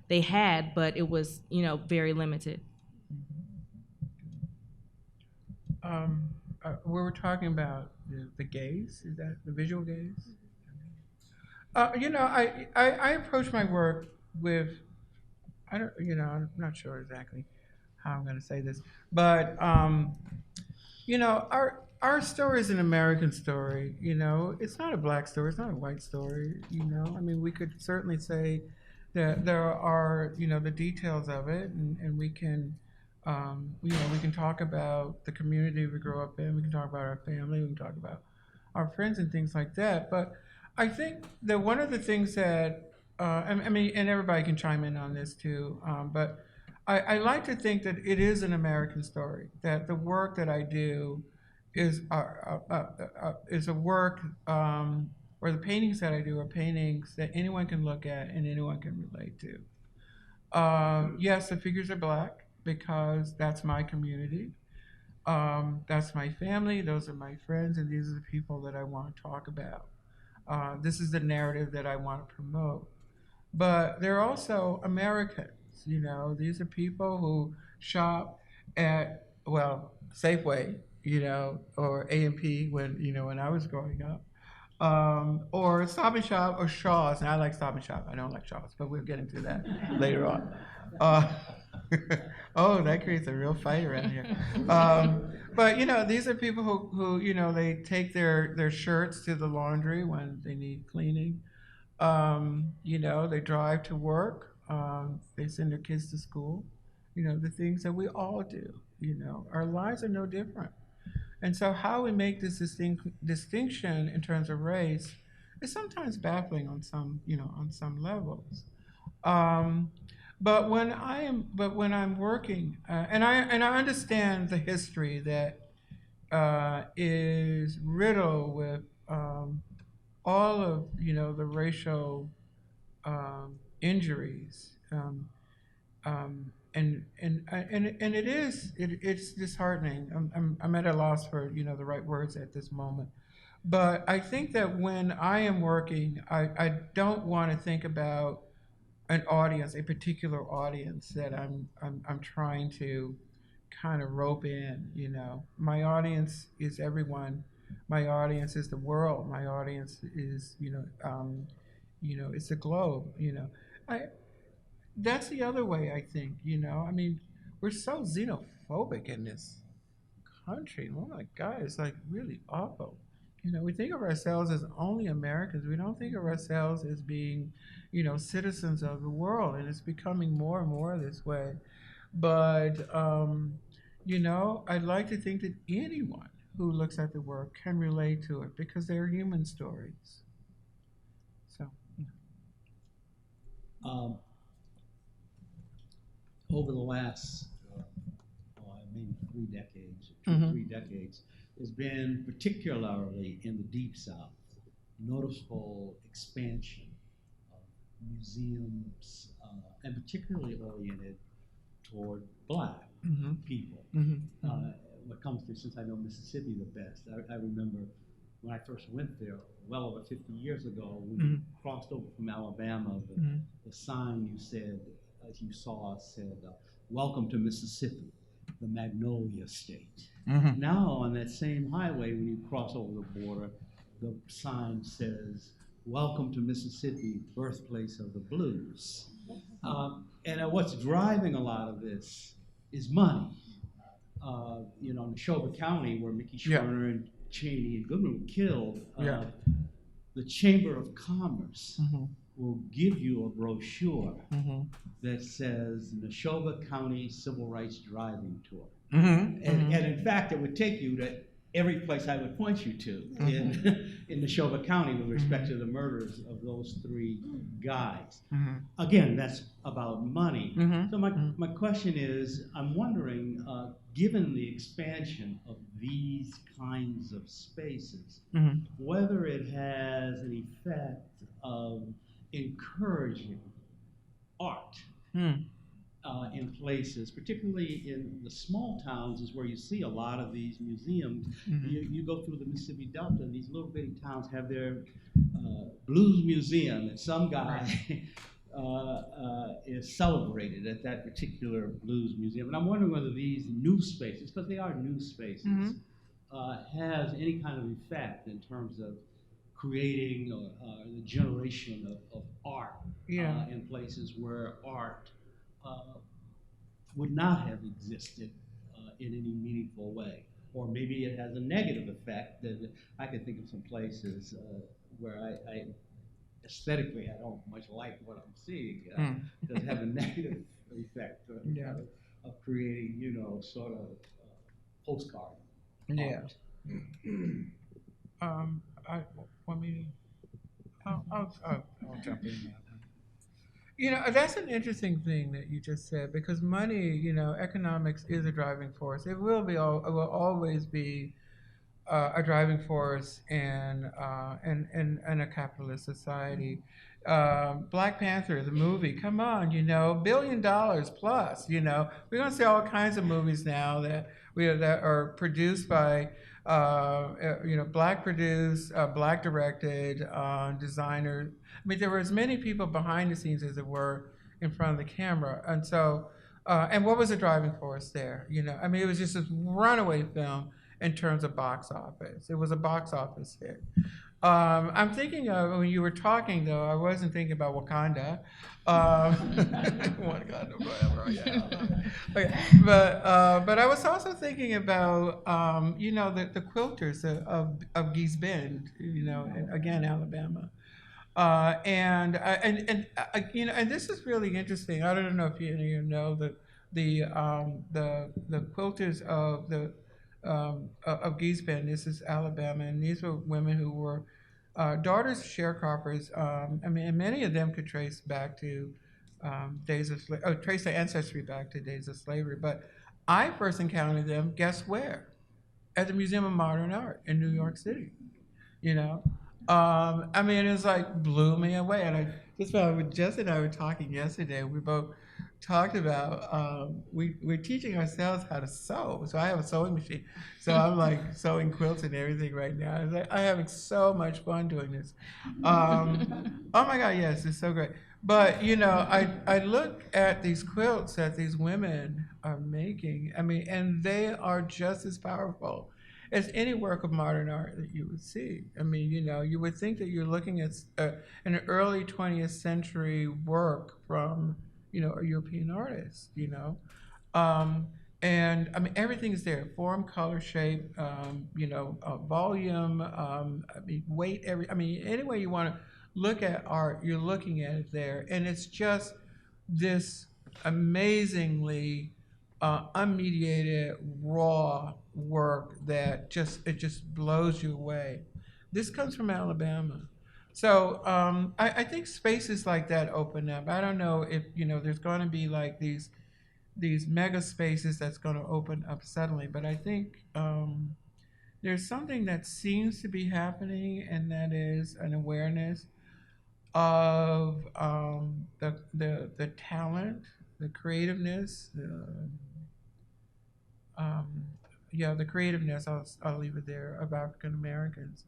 they had, but it was very limited. We were talking about the gaze. Is that the visual gaze? I approach my work with, I'm not sure exactly how I'm going to say this, but our story is an American story. It's not a black story. It's not a white story. I mean, we could certainly say that there are the details of it, and we can. We can talk about the community we grew up in. We can talk about our family. We can talk about our friends and things like that. But I think that one of the things that, I mean, and everybody can chime in on this too, but I like to think that it is an American story, that the work that I do is a work, or the paintings that I do are paintings that anyone can look at and anyone can relate to. Yes, the figures are black because that's my community. That's my family, those are my friends, and these are the people that I want to talk about. This is the narrative that I want to promote. But they're also Americans, these are people who shop at, well, Safeway, or A&P when I was growing up. Or Stop and Shop or Shaw's, and I like Stop and Shop. I don't like Shaw's, but we'll get into that later on. Oh, that creates a real fight around here. But these are people who they take their shirts to the laundry when they need cleaning. They drive to work. They send their kids to school. The things that we all do. Our lives are no different. And so how we make this distinction in terms of race is sometimes baffling on some levels. But when I'm working, and I understand the history that is riddled with all of the racial injuries, and it's disheartening. I'm at a loss for the right words at this moment. But I think that when I am working, I don't want to think about an audience, a particular audience that I'm trying to kind of rope in. My audience is everyone. My audience is the world. My audience is it's the globe. That's the other way I think. I mean, we're so xenophobic in this country. Oh my God, it's like really awful. We think of ourselves as only Americans. We don't think of ourselves as being, citizens of the world, and it's becoming more and more this way. But, I'd like to think that anyone who looks at the work can relate to it because they're human stories. So. Over the last maybe 3 decades, or 2 or 3 decades, there's been, particularly in the Deep South, noticeable expansion of museums, and particularly oriented toward Black people. What comes to, since I know Mississippi the best, I remember when I first went there, well over 50 years ago, when you crossed over from Alabama, the sign you saw said, "Welcome to Mississippi, the Magnolia State." Now on that same highway, when you cross over the border, the sign says, "Welcome to Mississippi, birthplace of the blues." And what's driving a lot of this is money. In Neshoba County, where Mickey Schwerner and Cheney and Goodman were killed, the Chamber of Commerce will give you a brochure that says Neshoba County Civil Rights Driving Tour. And in fact, it would take you to every place I would point you to in Neshoba County with respect to the murders of those 3 guys. Again, that's about money. So my question is, I'm wondering, given the expansion of these kinds of spaces, whether it has an effect of encouraging art Hmm. in places, particularly in the small towns, is where you see a lot of these museums. Mhm. You go through the Mississippi Delta, and these little bitty towns have their blues museum, and some guy is celebrated at that particular blues museum. And I'm wondering whether these new spaces, because they are new spaces, Mhm. has any kind of effect in terms of creating the generation of art Yeah. in places where art would not have existed in any meaningful way. Or maybe it has a negative effect. That I can think of some places where I aesthetically I don't much like what I'm seeing. Does have a negative effect Yeah. of creating, sort of postcard Yeah. art. I want me. I'll jump in now. That's an interesting thing that you just said, because money, economics is a driving force. It will be, it will always be a driving force in a capitalist society. Black Panther, the movie, come on, $1 billion plus. We're going to see all kinds of movies now that are produced by black produced, black directed, designers. I mean, there were as many people behind the scenes as there were in front of the camera, and so. And what was the driving force there? I mean, it was just this runaway film in terms of box office. It was a box office hit. I'm thinking of, when you were talking, though, I wasn't thinking about Wakanda. Wakanda forever, yeah. Okay. But I was also thinking about, the quilters of Gee's Bend, again, Alabama. And this is really interesting. I don't know if any of you know the quilters of Gee's Bend. This is Alabama, and these were women who were daughters of sharecroppers. And many of them could trace back to trace their ancestry back to days of slavery. But I first encountered them, guess where? At the Museum of Modern Art in New York City. It was like blew me away. And Jess and I were talking yesterday. We both talked about we're teaching ourselves how to sew. So I have a sewing machine. So I'm like sewing quilts and everything right now. I'm having so much fun doing this. Oh my God, yes, it's so great. But I look at these quilts that these women are making. And they are just as powerful as any work of modern art that you would see. You would think that you're looking at an early 20th century work from, a European artist, and everything is there: form, color, shape, volume, weight. Any way you want to look at art, you're looking at it there, and it's just this amazingly unmediated, raw work that just blows you away. This comes from Alabama. So I think spaces like that open up. I don't know if there's going to be like these mega spaces that's going to open up suddenly, but I think there's something that seems to be happening, and that is an awareness of the talent, the creativeness, the creativeness. I'll leave it there, of African Americans.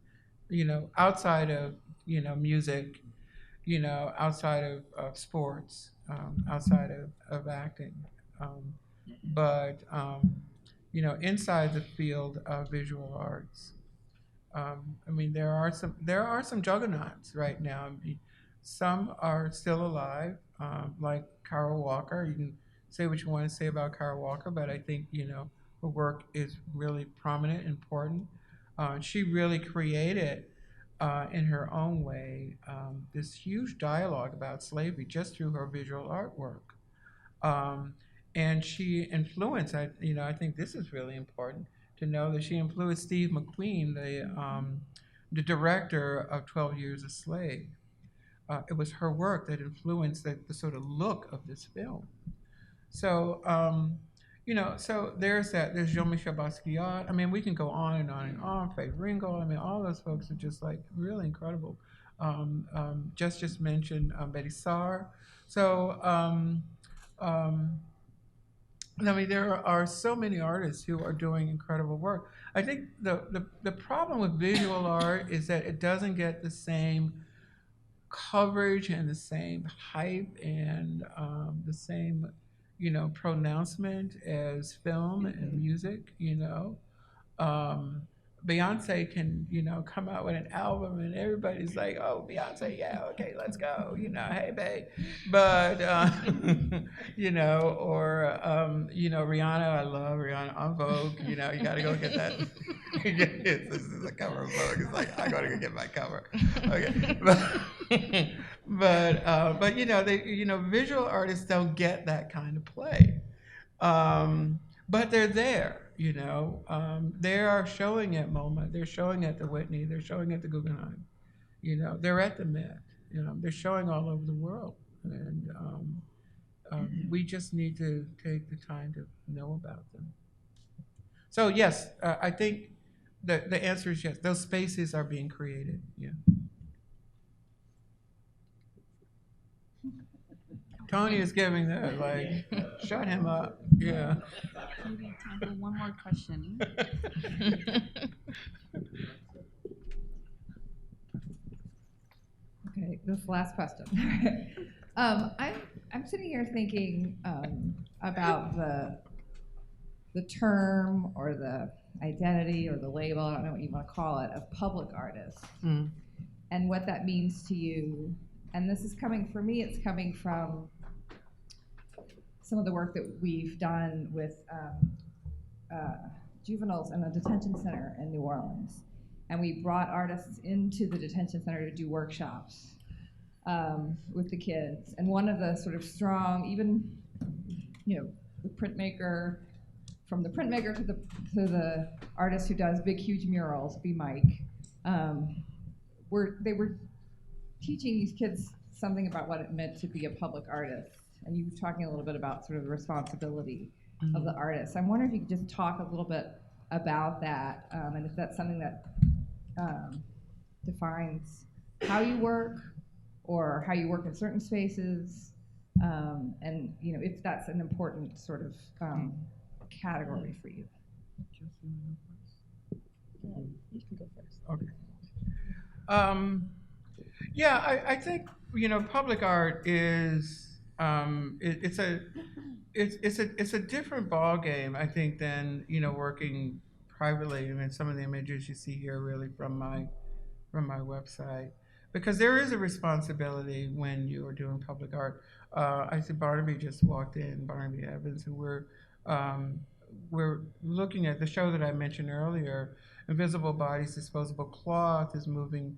Outside of music, outside of sports, outside of acting, but inside the field of visual arts. There are some juggernauts right now. Some are still alive, like Carol Walker. You can say what you want to say about Carol Walker, but I think her work is really prominent, important. She really created, in her own way, this huge dialogue about slavery just through her visual artwork. And she influenced, I think this is really important to know, that she influenced Steve McQueen, the director of 12 Years a Slave. It was her work that influenced the sort of look of this film. So, so there's that. There's Jean-Michel Basquiat. We can go on and on and on. Faye Ringgold. All those folks are just like really incredible. just mentioned Betty Saar. So, I mean, there are so many artists who are doing incredible work. I think the problem with visual art is that it doesn't get the same coverage and the same hype and the same, pronouncement as film and music, Beyonce can, come out with an album and everybody's like, oh, Beyonce, yeah, okay, let's go, hey, babe. But, Rihanna, I love Rihanna on Vogue, you got to go get that. This is a cover of Vogue. It's like, I got to go get my cover. Okay. But visual artists don't get that kind of play. But they're there. They are showing at MoMA, they're showing at the Whitney, they're showing at the Guggenheim, they're at the Met, they're showing all over the world, and we just need to take the time to know about them. So yes, I think the answer is yes. Those spaces are being created. Yeah. Tony is giving that, like, shut him up. Yeah. Maybe time for one more question. Okay, this last question. I'm sitting here thinking about the term or the identity or the label, I don't know what you want to call it, of public artists, and what that means to you. And this is coming, for me, it's coming from some of the work that we've done with juveniles in a detention center in New Orleans. And we brought artists into the detention center to do workshops with the kids. And one of the sort of strong, even, the printmaker, from the printmaker to the artist who does big, huge murals, B. Mike, they were teaching these kids something about what it meant to be a public artist. And you were talking a little bit about sort of the responsibility of the artist. I'm wondering if you could just talk a little bit about that, and if that's something that defines how you work or how you work in certain spaces, and if that's an important sort of category for you. You can go first. Okay. Yeah, I think public art is it's a different ball game, I think, than working privately. I mean, some of the images you see here are really from my website, because there is a responsibility when you are doing public art. I see Barnaby just walked in, Barnaby Evans, and we're looking at the show that I mentioned earlier. Invisible Bodies, Disposable Cloth is moving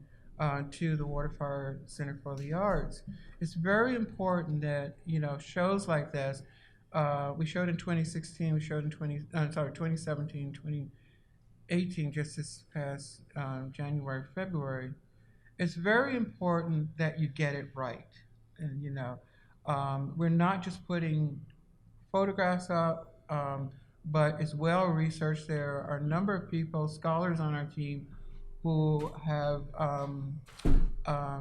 to the Waterford Center for the Arts. It's very important that shows like this. We showed in 2016. We showed in 2017, 2018, just this past January, February. It's very important that you get it right, and we're not just putting photographs up, but it's well researched. There are a number of people, scholars on our team, who have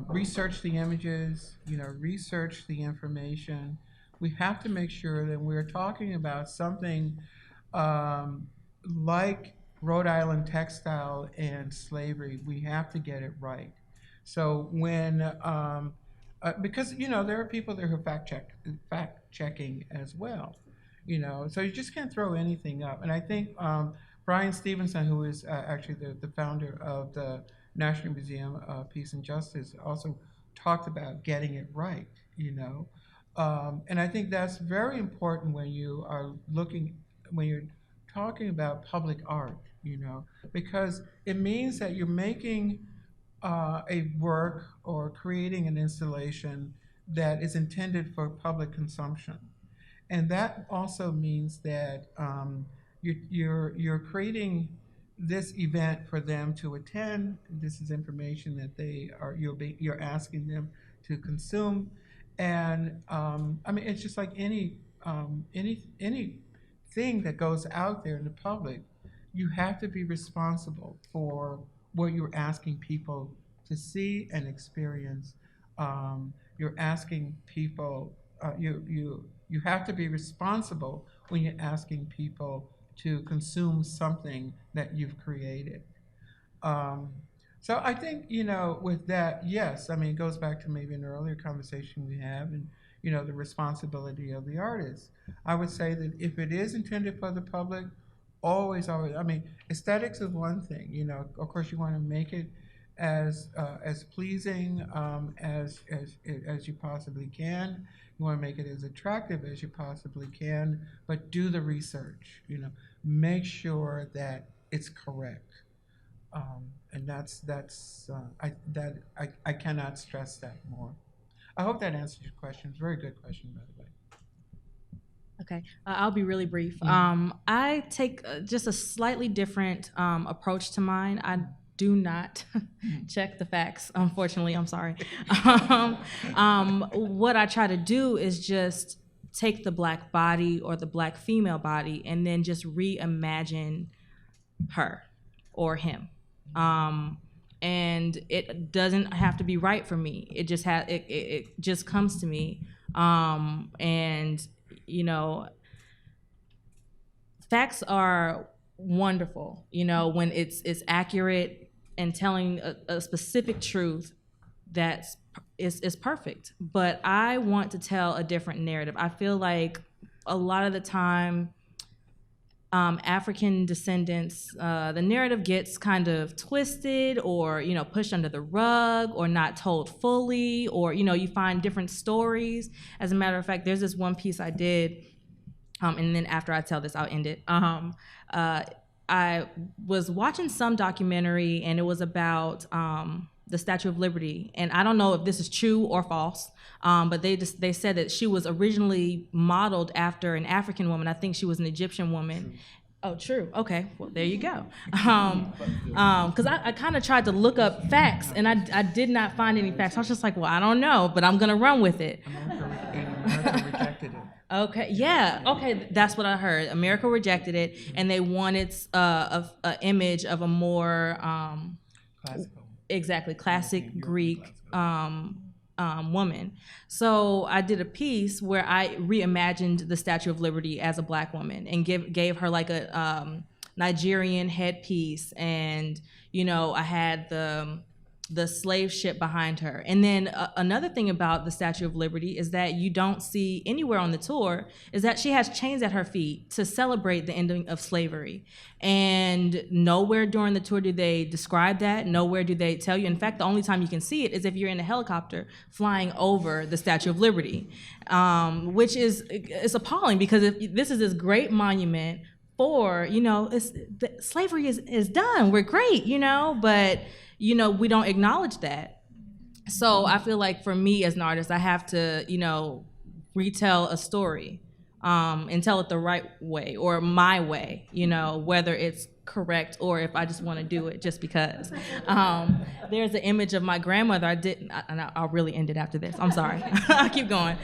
researched the images, researched the information. We have to make sure that we're talking about something like Rhode Island textile and slavery. We have to get it right. So when, because there are people there who fact checking as well, so you just can't throw anything up. And I think Brian Stevenson, who is actually the founder of the National Museum of Peace and Justice, also talked about getting it right, and I think that's very important when you are when you're talking about public art, because it means that you're making a work or creating an installation that is intended for public consumption. And that also means that you're creating this event for them to attend. This is information that you're asking them to consume, and I mean, it's just like anything that goes out there in the public. You have to be responsible for what you're asking people to see and experience. You're asking people, you have to be responsible when you're asking people to consume something that you've created. So I think, with that, yes, I mean, it goes back to maybe an earlier conversation we have, and, the responsibility of the artist. I would say that if it is intended for the public, always, I mean, aesthetics is one thing, of course you want to make it as pleasing as you possibly can. You want to make it as attractive as you possibly can, but do the research, make sure that it's correct. And I cannot stress that more. I hope that answers your question. Very good question, by the way. Okay, I'll be really brief. I take just a slightly different approach to mine. I do not check the facts, unfortunately. I'm sorry. What I try to do is just take the Black body or the Black female body and then just reimagine her or him. And it doesn't have to be right for me. It just it just comes to me. And facts are wonderful, when it's accurate and telling a specific truth that is perfect. But I want to tell a different narrative. I feel like a lot of the time, African descendants, the narrative gets kind of twisted or, pushed under the rug or not told fully, or, you find different stories. As a matter of fact, there's this one piece I did, and then after I tell this, I'll end it. I was watching some documentary, and it was about the Statue of Liberty. And I don't know if this is true or false, but they said that she was originally modeled after an African woman. I think she was an Egyptian woman. True. Oh, true. Okay, well, there you go. Because I kind of tried to look up facts, and I did not find any facts. I was just like, well, I don't know, but I'm going to run with it. America rejected it. Okay, yeah, okay, that's what I heard. America rejected it, and they wanted an image of a more classical. Exactly, classic Greek woman. So I did a piece where I reimagined the Statue of Liberty as a Black woman and gave her like a Nigerian headpiece, and I had the slave ship behind her. And then another thing about the Statue of Liberty is that you don't see anywhere on the tour is that she has chains at her feet to celebrate the ending of slavery. And nowhere during the tour do they describe that. Nowhere do they tell you. In fact, the only time you can see it is if you're in a helicopter flying over the Statue of Liberty, which is appalling, because if this is this great monument for, slavery is done. We're great, but we don't acknowledge that. So I feel like for me as an artist, I have to, retell a story and tell it the right way or my way, whether it's correct or if I just want to do it just because. There's an image of my grandmother. I'll really end it after this. I'm sorry. I'll keep going.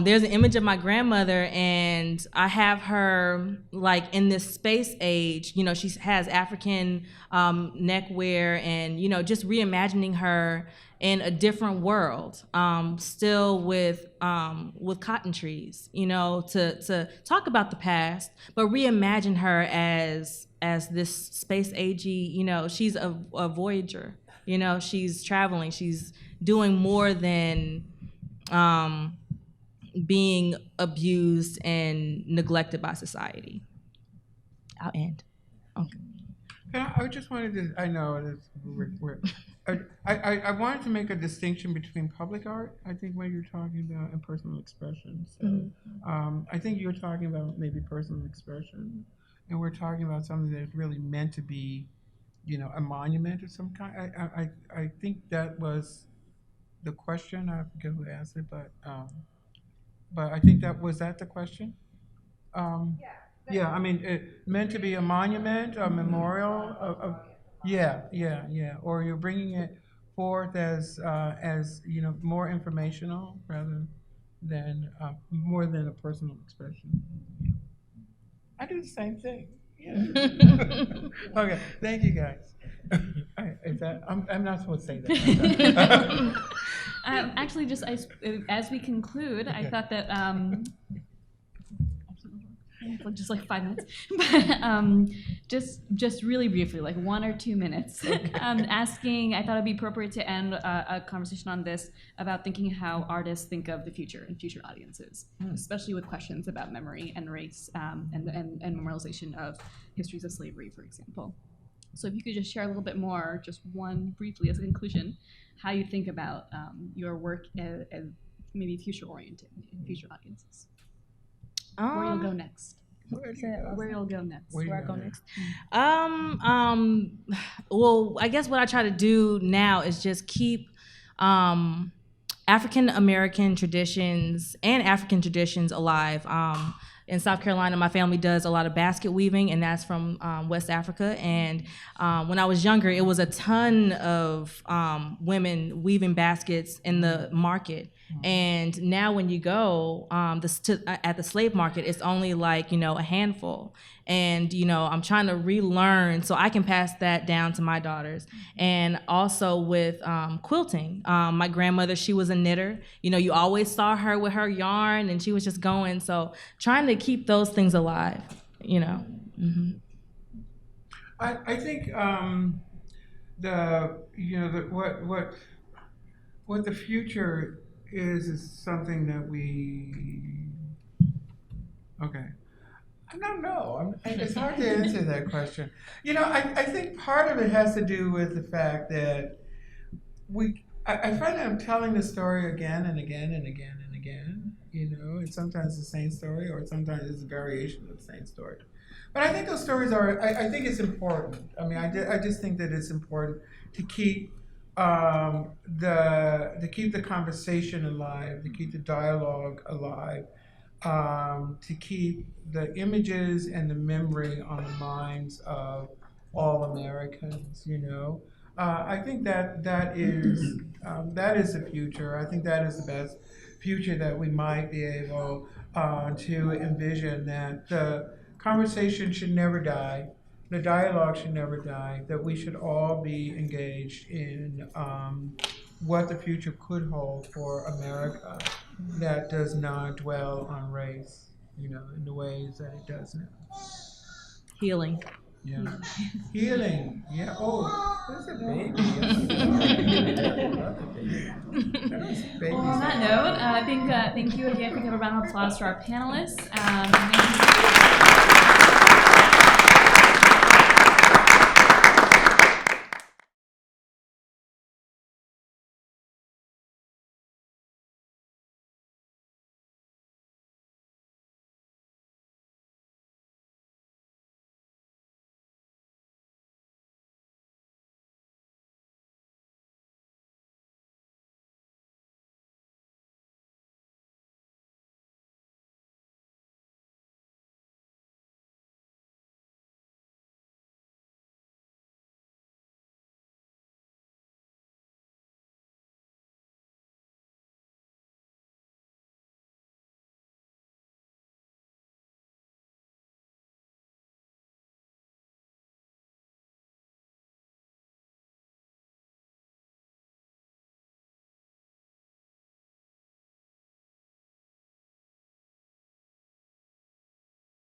There's an image of my grandmother, and I have her like in this space age. She has African neckwear, and just reimagining her in a different world, still with cotton trees, to talk about the past, but reimagine her as this space agey, she's a voyager, she's traveling, she's doing more than being abused and neglected by society. I'll end. Okay. I just wanted to, I know I wanted to make a distinction between public art, I think, when you're talking about, and personal expression. So I think you're talking about maybe personal expression, and we're talking about something that's really meant to be, a monument of some kind. I think that was the question. I forget who asked it, but I think was that the question? Yeah, I mean, it meant to be a monument, a memorial of yeah. Or you're bringing it forth as more informational rather than more than a personal expression. I do the same thing. Yeah. Okay, thank you guys. All right. Is that, I'm not supposed to say that. Actually, as we conclude, I thought that just like 5 minutes, but just really briefly, like 1 or 2 minutes, asking. I thought it'd be appropriate to end a conversation on this about thinking how artists think of the future and future audiences, especially with questions about memory and race and memorialization of histories of slavery, for example. So if you could just share a little bit more, just one briefly as a conclusion, how you think about your work as maybe future-oriented in future audiences. Where you'll go next. Where you'll go next. Where I go next. Well, I guess what I try to do now is just keep African American traditions and African traditions alive. In South Carolina, my family does a lot of basket weaving, and that's from West Africa. And when I was younger, it was a ton of women weaving baskets in the market. And now when you go at the slave market, it's only like, a handful. And, I'm trying to relearn so I can pass that down to my daughters. And also with quilting. My grandmother, she was a knitter. You always saw her with her yarn and she was just going. So trying to keep those things alive, Mm-hmm. I think what the future is something that I don't know. It's hard to answer that question. I think part of it has to do with the fact that I find that I'm telling the story again and again and again and again. It's sometimes the same story, or sometimes it's a variation of the same story. But I think those stories I think it's important. I just think that it's important to keep the conversation alive, to keep the dialogue alive, to keep the images and the memory on the minds of all Americans. I think that is the future. I think that is the best future that we might be able to envision. That the conversation should never die. The dialogue should never die, that we should all be engaged in what the future could hold for America that does not dwell on race, in the ways that it does now. Healing. Yeah. Healing. Yeah. Oh, there's a baby. Well, on that note, thank you again. We can have a round of applause for our panelists.